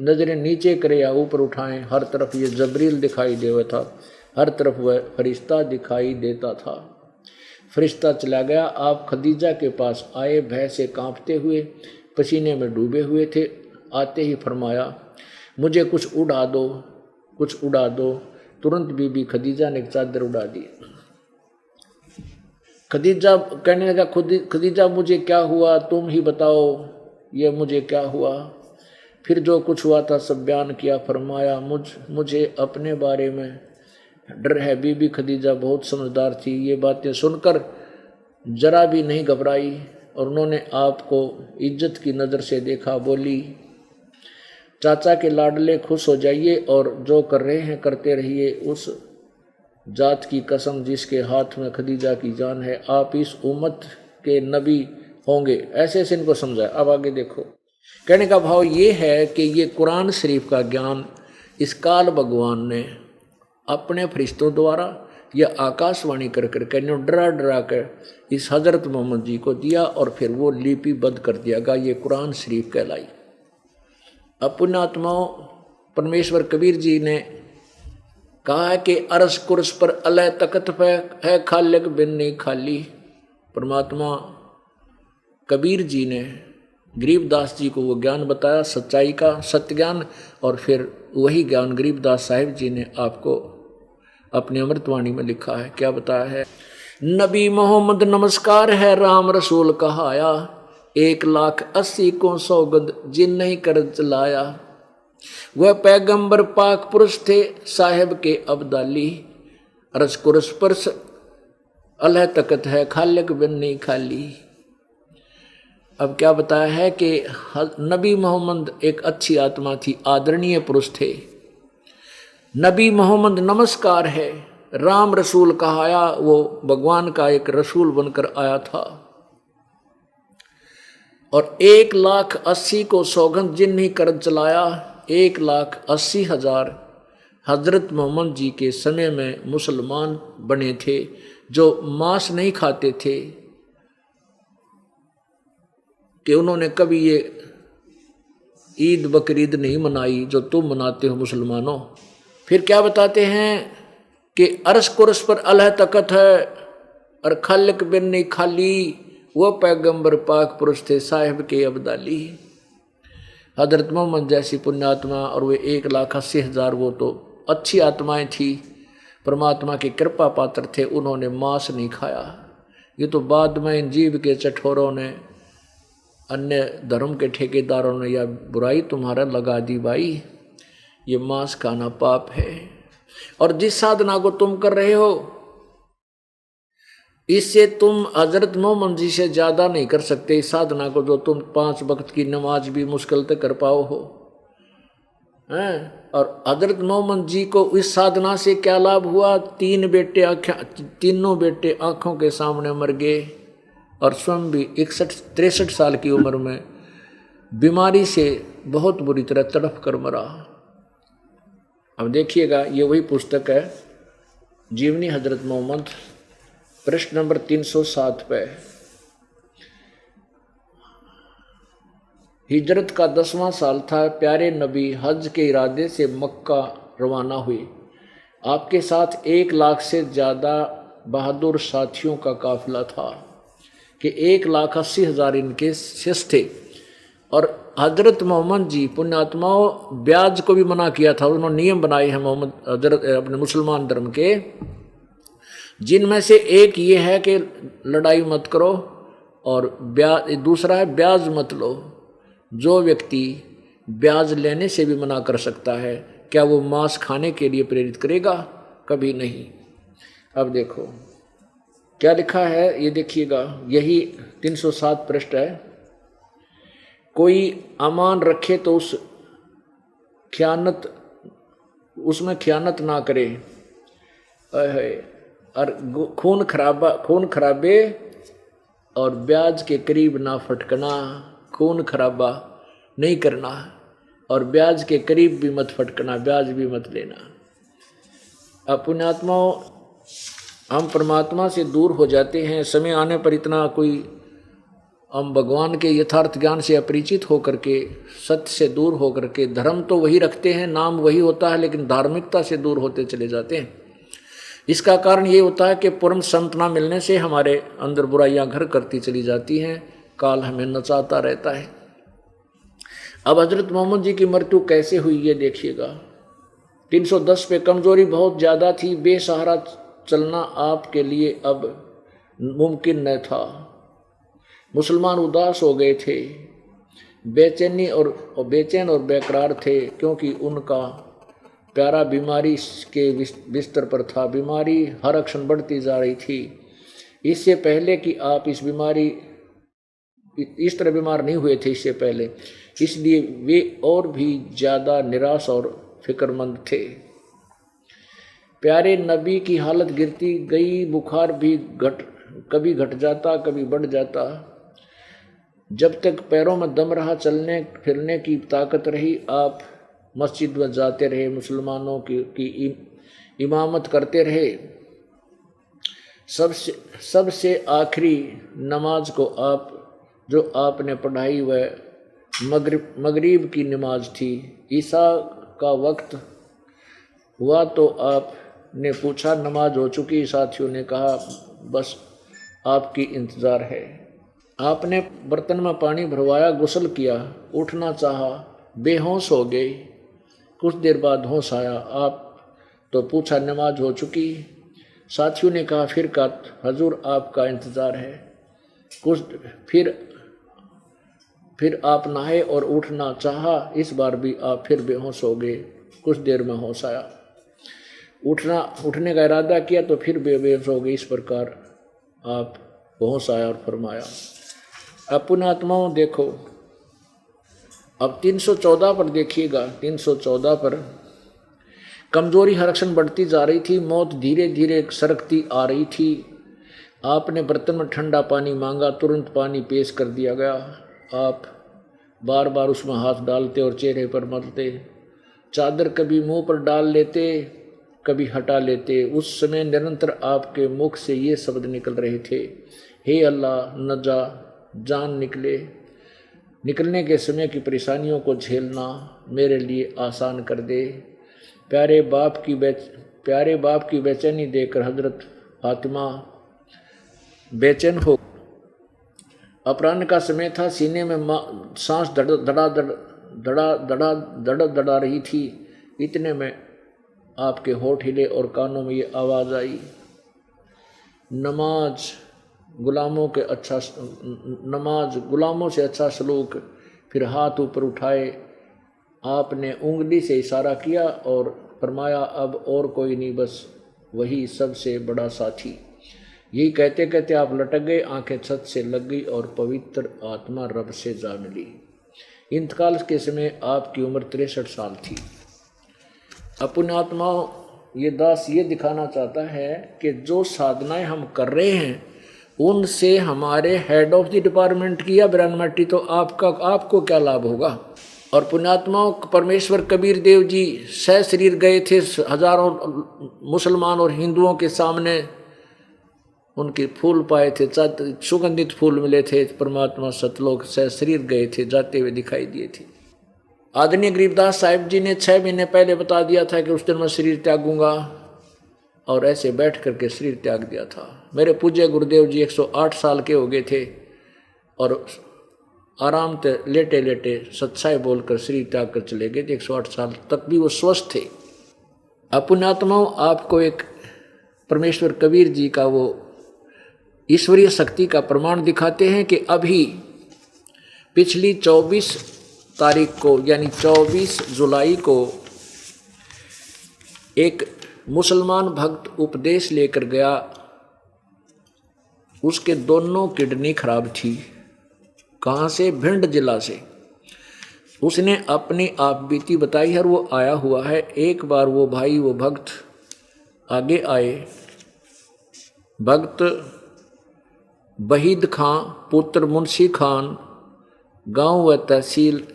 नजरें नीचे करे या ऊपर उठाएं, हर तरफ ये जबरील दिखाई देता था, हर तरफ वह फरिश्ता दिखाई देता था। फरिश्ता चला गया। आप खदीजा के पास आए, भय से कांपते हुए, पसीने में डूबे हुए थे। आते ही फरमाया, मुझे कुछ उड़ा दो, कुछ उड़ा दो। तुरंत बीबी खदीजा ने एक चादर उड़ा दी। खदीजा कहने लगा, खदीजा मुझे क्या हुआ, तुम ही बताओ, ये मुझे क्या हुआ। फिर जो कुछ हुआ था सब बयान किया। फरमाया, मुझे अपने बारे में डर है। बीबी खदीजा बहुत समझदार थी, ये बातें सुनकर जरा भी नहीं घबराई और उन्होंने आपको इज्जत की नज़र से देखा। बोली, चाचा के लाडले खुश हो जाइए और जो कर रहे हैं करते रहिए। उस जात की कसम जिसके हाथ में खदीजा की जान है, आप इस उम्मत के नबी होंगे। ऐसे ऐसे इनको समझाया। अब आगे देखो, कहने का भाव ये है कि ये कुरान शरीफ का ज्ञान इस काल भगवान ने अपने फरिश्तों द्वारा या आकाशवाणी कर कहने डरा डरा कर इस हज़रत मोहम्मद जी को दिया और फिर वो लिपिबद्ध कर दिया गया। ये कुरान शरीफ कहलाई। अब पुण्यात्माओं, परमेश्वर कबीर जी ने कहा है कि अरस कुर्स पर अलह तकत पे है, खालिक बिन नहीं खाली। परमात्मा कबीर जी ने गरीबदास जी को वो ज्ञान बताया, सच्चाई का सत्य ज्ञान, और फिर वही ज्ञान गरीबदास साहिब जी ने आपको अपनी अमृतवाणी में लिखा है। क्या बताया है? नबी मोहम्मद नमस्कार है, राम रसूल कहाया, 1,80,000 को सौगंध जिन नहीं कर चलाया। वह पैगंबर पाक पुरुष थे, साहिब के अब्दाली, अरस कुरस पर अलह तकत है, खालिक बिन नहीं खाली। अब क्या बताया है कि नबी मोहम्मद एक अच्छी आत्मा थी, आदरणीय पुरुष थे। नबी मोहम्मद नमस्कार है, राम रसूल कहाया, वो भगवान का एक रसूल बनकर आया था। और 1,80,000 को सौगंध जिन नहीं कर चलाया। 1,80,000 हजरत मोहम्मद जी के समय में मुसलमान बने थे जो मांस नहीं खाते थे, कि उन्होंने कभी ये ईद बकरीद नहीं मनाई जो तुम मनाते हो मुसलमानों। फिर क्या बताते हैं कि अरस कुरस पर अलह तकत है और खालिक बिन नहीं खाली। वो पैगंबर पाक पुरुष थे, साहिब के अब्दाली, हजरत मोहम्मद जैसी पुण्यात्मा। और वे 1,80,000 वो तो अच्छी आत्माएं थी, परमात्मा की कृपा पात्र थे, उन्होंने मांस नहीं खाया। ये तो बाद में इन जीव के चठोरों ने, अन्य धर्म के ठेकेदारों ने या बुराई तुम्हारा लगा दी भाई, ये मांस खाना पाप है। और जिस साधना को तुम कर रहे हो इससे तुम हजरत मोहम्मद जी से ज़्यादा नहीं कर सकते। इस साधना को जो तुम 5 वक्त की नमाज भी मुश्किल तक कर पाओ हो हैं। और हजरत मोहम्मद जी को इस साधना से क्या लाभ हुआ? तीनों बेटे आँखों के सामने मर गए और स्वयं भी 61-63 साल की उम्र में बीमारी से बहुत बुरी तरह तड़प कर मरा। अब देखिएगा, ये वही पुस्तक है जीवनी हजरत मोहम्मद, प्रश्न नंबर 307 पे। हिजरत का 10वां साल था। प्यारे नबी हज के इरादे से मक्का रवाना हुए। आपके साथ 1 लाख से ज़्यादा बहादुर साथियों का काफिला था, कि 1,80,000 इनके शिष्य थे। और हजरत मोहम्मद जी पुण्यात्माओं ब्याज को भी मना किया था। उन्होंने नियम बनाए हैं मोहम्मद हजरत अपने मुसलमान धर्म के, जिनमें से एक ये है कि लड़ाई मत करो और दूसरा है ब्याज मत लो। जो व्यक्ति ब्याज लेने से भी मना कर सकता है, क्या वो मांस खाने के लिए प्रेरित करेगा? कभी नहीं। अब देखो क्या लिखा है, ये देखिएगा, यही 307 पृष्ठ है। कोई अमान रखे तो उसमें खयानत ना करे, और खून खराबे और ब्याज के करीब ना फटकना। खून खराबा नहीं करना और ब्याज के करीब भी मत फटकना, ब्याज भी मत लेना। अब पुण्यात्माओं, हम परमात्मा से दूर हो जाते हैं समय आने पर, इतना कोई हम भगवान के यथार्थ ज्ञान से अपरिचित होकर के, सत्य से दूर होकर के, धर्म तो वही रखते हैं, नाम वही होता है, लेकिन धार्मिकता से दूर होते चले जाते हैं। इसका कारण ये होता है कि पूर्ण संत ना मिलने से हमारे अंदर बुराइयां घर करती चली जाती हैं, काल हमें नचाता रहता है। अब हजरत मोहम्मद जी की मृत्यु कैसे हुई ये देखिएगा। 310 पे कमजोरी बहुत ज़्यादा थी, बेसहारा चलना आपके लिए अब मुमकिन न था। मुसलमान उदास हो गए थे, बेचैन और बेकरार थे, क्योंकि उनका प्यारा बीमारी के बिस्तर पर था। बीमारी हर क्षण बढ़ती जा रही थी। इससे पहले कि आप इस तरह बीमार नहीं हुए थे इससे पहले, इसलिए वे और भी ज़्यादा निराश और फिक्रमंद थे। प्यारे नबी की हालत गिरती गई, बुखार भी कभी घट जाता, कभी बढ़ जाता। जब तक पैरों में दम रहा, चलने फिरने की ताकत रही, आप मस्जिद में जाते रहे, मुसलमानों की इमामत करते रहे। सबसे आखिरी नमाज को जो आपने पढ़ाई वह मगरिब की नमाज थी। ईसा का वक्त हुआ तो आपने पूछा नमाज हो चुकी? साथियों ने कहा बस आपकी इंतज़ार है। आपने बर्तन में पानी भरवाया, गुस्ल किया, उठना चाहा, बेहोश हो गए। कुछ देर बाद होश आया, आप तो पूछा नमाज हो चुकी? साथियों ने कहा हजूर आपका इंतज़ार है। फिर आप नहाए और उठना चाहा, इस बार भी आप फिर बेहोश हो गए। कुछ देर में होश आया, उठने का इरादा किया तो फिर बेहोश हो गए। इस प्रकार आप होश आया और फरमाया। अब पुण्यात्माओं देखो, अब 314 पर देखिएगा। 314 पर कमजोरी हर क्षण बढ़ती जा रही थी, मौत धीरे धीरे सरकती आ रही थी। आपने बर्तन में ठंडा पानी मांगा, तुरंत पानी पेश कर दिया गया। आप बार बार उसमें हाथ डालते और चेहरे पर मलते। चादर कभी मुंह पर डाल लेते, कभी हटा लेते। उस समय निरंतर आपके मुख से ये शब्द निकल रहे थे, हे अल्लाह, न जान निकलने के समय की परेशानियों को झेलना मेरे लिए आसान कर दे। प्यारे बाप की बेचैनी देखकर हजरत फातिमा बेचैन हो। अपराह्न का समय था, सीने में सांस धड़ा रही थी। इतने में आपके होठ हिले और कानों में ये आवाज़ आई, नमाज गुलामों से अच्छा सलूक। फिर हाथ ऊपर उठाए, आपने उंगली से इशारा किया और फरमाया अब और कोई नहीं, बस वही सबसे बड़ा साथी। यही कहते कहते आप लटक गए, आंखें छत से लग गई और पवित्र आत्मा रब से जा मिली। इंतकाल के समय आपकी उम्र 63 साल थी। अपने आत्माओं, ये दास ये दिखाना चाहता है कि जो साधनाएं हम कर रहे हैं उनसे हमारे हेड ऑफ द डिपार्टमेंट की या ब्रह्मटी तो आपको क्या लाभ होगा। और पुण्यात्माओं, परमेश्वर कबीर देव जी शरीर गए थे, हजारों मुसलमान और हिंदुओं के सामने उनके फूल पाए थे, सुगंधित फूल मिले थे। परमात्मा सतलोक शरीर गए थे, जाते हुए दिखाई दिए थे। आदरणीय गरीबदास साहिब जी ने 6 महीने पहले बता दिया था कि उस दिन मैं शरीर त्यागूंगा, और ऐसे बैठ करके शरीर त्याग दिया था। मेरे पूज्य गुरुदेव जी 108 साल के हो गए थे और आराम से लेटे लेटे सच्चाई बोलकर शरीर त्याग कर चले गए थे। 108 साल तक भी वो स्वस्थ थे। पुण्यात्माओं, आपको एक परमेश्वर कबीर जी का वो ईश्वरीय शक्ति का प्रमाण दिखाते हैं कि अभी पिछली 24 तारीख को यानी 24 जुलाई को एक मुसलमान भक्त उपदेश लेकर गया। उसके दोनों किडनी खराब थी। कहाँ से? भिंड जिला से। उसने अपनी आप बीती बताई है और वो आया हुआ है। एक बार वो भाई वो भक्त आगे आए। भक्त बहीद खां पुत्र मुंशी खान, गांव व तहसील।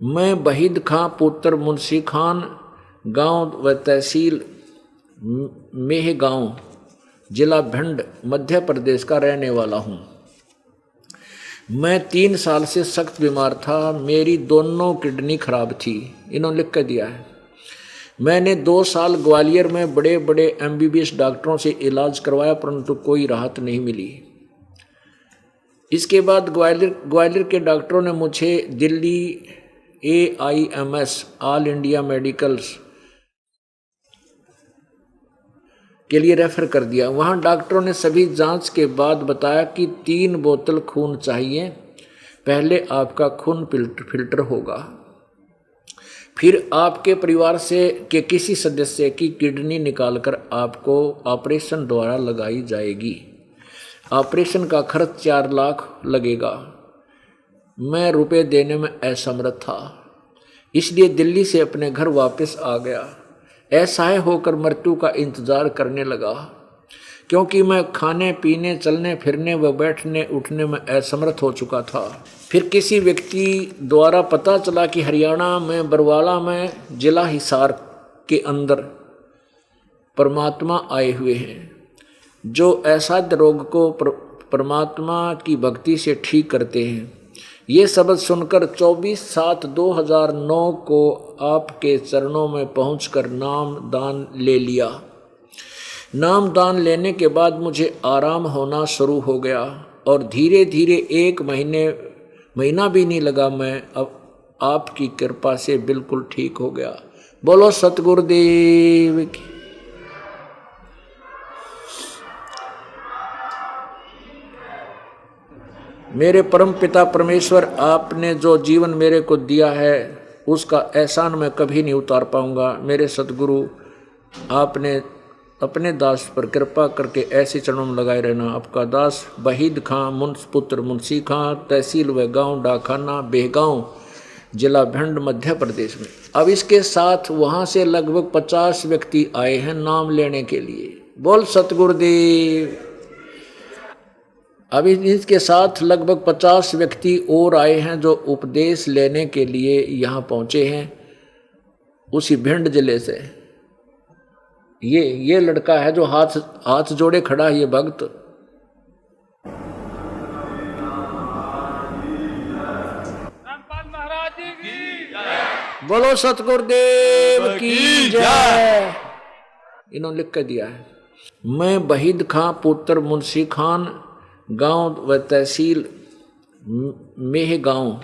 मैं बहीद खां पुत्र मुंशी खान, गांव व तहसील मेहगांव, जिला भिंड, मध्य प्रदेश का रहने वाला हूँ। मैं 3 साल से सख्त बीमार था। मेरी दोनों किडनी खराब थी। इन्होंने लिख कर दिया है। मैंने 2 साल ग्वालियर में बड़े बड़े MBBS डॉक्टरों से इलाज करवाया, परंतु कोई राहत नहीं मिली। इसके बाद ग्वालियर के डॉक्टरों ने मुझे Delhi AIMS all India medicals के लिए रेफर कर दिया। वहाँ डॉक्टरों ने सभी जांच के बाद बताया कि 3 बोतल खून चाहिए। पहले आपका खून फिल्टर होगा, फिर आपके परिवार से के किसी सदस्य की किडनी निकालकर आपको ऑपरेशन द्वारा लगाई जाएगी। ऑपरेशन का खर्च 4 लाख लगेगा। मैं रुपए देने में असमर्थ था, इसलिए दिल्ली से अपने घर वापस आ गया। असहाय होकर मृत्यु का इंतजार करने लगा, क्योंकि मैं खाने पीने, चलने फिरने व बैठने उठने में असमर्थ हो चुका था। फिर किसी व्यक्ति द्वारा पता चला कि हरियाणा में बरवाला में जिला हिसार के अंदर परमात्मा आए हुए हैं, जो असाध्य रोग को परमात्मा की भक्ति से ठीक करते हैं। ये शब्द सुनकर 24/7/2009 को आपके चरणों में पहुंचकर नाम दान ले लिया। नाम दान लेने के बाद मुझे आराम होना शुरू हो गया और धीरे धीरे 1 महीना भी नहीं लगा, मैं अब आपकी कृपा से बिल्कुल ठीक हो गया। बोलो सतगुरुदेव की। मेरे परम पिता परमेश्वर, आपने जो जीवन मेरे को दिया है उसका एहसान मैं कभी नहीं उतार पाऊंगा। मेरे सतगुरु, आपने अपने दास पर कृपा करके ऐसे चरणों में लगाए रहना। आपका दास बहीद खां पुत्र मुंशी खां, तहसील व गांव डाकखाना बेहगांव, जिला भिंड, मध्य प्रदेश में। अब इसके साथ वहां से लगभग 50 व्यक्ति आए हैं नाम लेने के लिए। बोल सतगुरुदेव। अभी इसके साथ लगभग 50 व्यक्ति और आए हैं जो उपदेश लेने के लिए यहाँ पहुँचे हैं, उसी भिंड जिले से। ये लड़का है जो हाथ जोड़े खड़ा है, ये भक्त। बोलो सतगुरुदेव की जय। इन्होंने लिख कर दिया है। मैं बहीद खां पुत्र मुंशी खान, गांव व तहसील मेहगांव,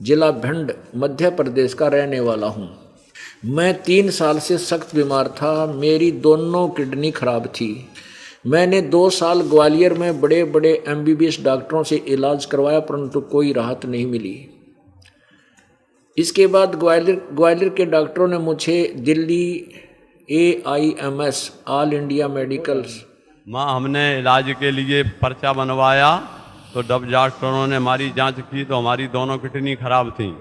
जिला भिंड, मध्य प्रदेश का रहने वाला हूँ। मैं 3 साल से सख्त बीमार था। मेरी दोनों किडनी खराब थी। मैंने 2 साल ग्वालियर में बड़े बड़े MBBS डॉक्टरों से इलाज करवाया, परंतु कोई राहत नहीं मिली। इसके बाद ग्वालियर के डॉक्टरों ने मुझे Delhi AIMS all India medicals हमने इलाज के लिए पर्चा बनवाया, तो जब डॉक्टरों ने हमारी जांच की तो हमारी दोनों किडनी खराब थी।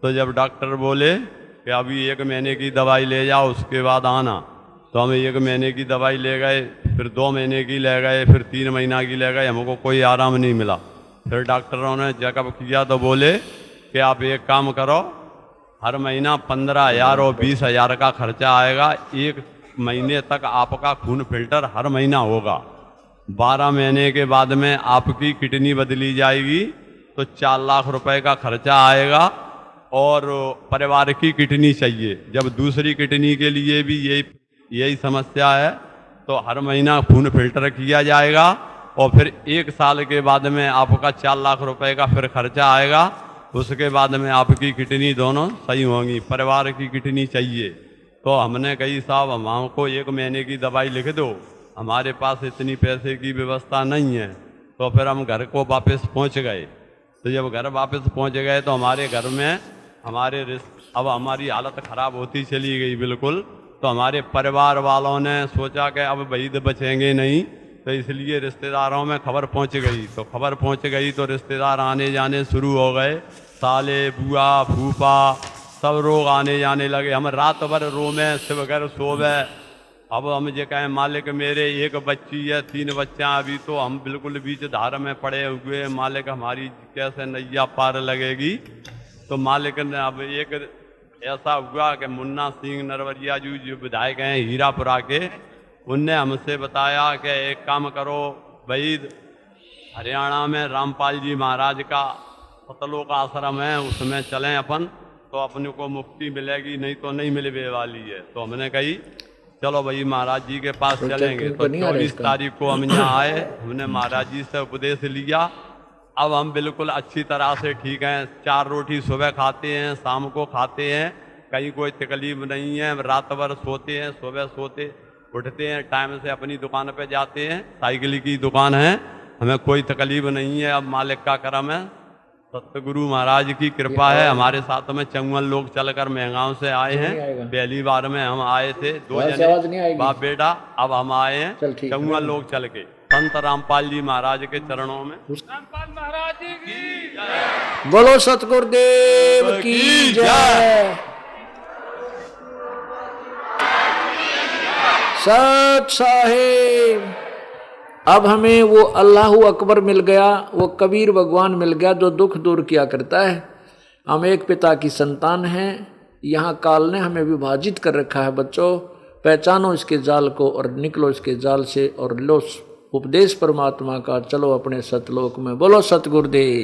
तो जब डॉक्टर बोले कि अभी 1 महीने की दवाई ले जाओ, उसके बाद आना, तो हम 1 महीने की दवाई ले गए, फिर 2 महीने की ले गए, फिर 3 महीना की ले गए। हमको कोई आराम नहीं मिला। फिर डॉक्टरों ने चेकअप किया तो बोले कि आप एक काम करो, हर महीना 15,000 और 20,000 का खर्चा आएगा। 1 महीने तक आपका खून फिल्टर हर महीना होगा। 12 महीने के बाद में आपकी किडनी बदली जाएगी, तो 4 लाख रुपए का खर्चा आएगा और परिवार की किडनी चाहिए। जब दूसरी किडनी के लिए भी यही समस्या है, तो हर महीना खून फिल्टर किया जाएगा और फिर 1 साल के बाद में आपका 4 लाख रुपए का फिर खर्चा आएगा। उसके बाद में आपकी किडनी दोनों सही होंगी। परिवार की किडनी चाहिए। तो हमने कही साहब हमको 1 महीने की दवाई लिख दो, हमारे पास इतनी पैसे की व्यवस्था नहीं है। तो फिर हम घर को वापस पहुंच गए। तो जब घर वापस पहुंच गए तो हमारे घर में अब हमारी हालत खराब होती चली गई बिल्कुल। तो हमारे परिवार वालों ने सोचा कि अब वहीद बचेंगे नहीं, तो इसलिए रिश्तेदारों में खबर पहुंच गई। तो खबर पहुंच गई तो रिश्तेदार आने जाने शुरू हो गए, साले बुआ फूफा सब लोग आने जाने लगे। हम रात भर रोमें सिवगर सोवे। अब हम ये कहें मालिक मेरे एक बच्ची है 3 बच्चा, अभी तो हम बिल्कुल बीच धार में पड़े हुए, मालिक हमारी कैसे नैया पार लगेगी। तो मालिक ने अब एक ऐसा हुआ कि मुन्ना सिंह नरवरिया जी जो विधायक हैं हीरापुरा के, उनने हमसे बताया कि एक काम करो वहीद, हरियाणा में रामपाल जी महाराज का सतलोक आश्रम है, उसमें चलें अपन, तो अपने को मुक्ति मिलेगी, नहीं तो नहीं मिलने वाली है। तो हमने कही चलो भाई महाराज जी के पास चलेंगे। तो 24 तारीख को हम यहाँ आए, हमने महाराज जी से उपदेश लिया। अब हम बिल्कुल अच्छी तरह से ठीक हैं, 4 रोटी सुबह खाते हैं, शाम को खाते हैं, कहीं कोई तकलीफ नहीं है। रात भर सोते हैं, सुबह सोते उठते हैं, टाइम से अपनी दुकान पे जाते हैं, साइकिल की दुकान है, हमें कोई तकलीफ नहीं है। अब मालिक का करम है, सतगुरु महाराज की कृपा है। हमारे साथ में 54 लोग चलकर महंगांव से आए हैं। पहली बार में हम आए थे 2 जने बाप बेटा, अब हम आए हैं 54 लोग चल के संत रामपाल जी महाराज के चरणों में। रामपाल महाराज जी की जय। बोलो सतगुरुदेव की जय। सत साहिब। अब हमें वो अल्लाहू अकबर मिल गया, वो कबीर भगवान मिल गया जो दुख दूर किया करता है। हम एक पिता की संतान हैं। यहाँ काल ने हमें विभाजित कर रखा है। बच्चों पहचानो इसके जाल को और निकलो इसके जाल से और लो उपदेश परमात्मा का, चलो अपने सतलोक में। बोलो सतगुरुदेव।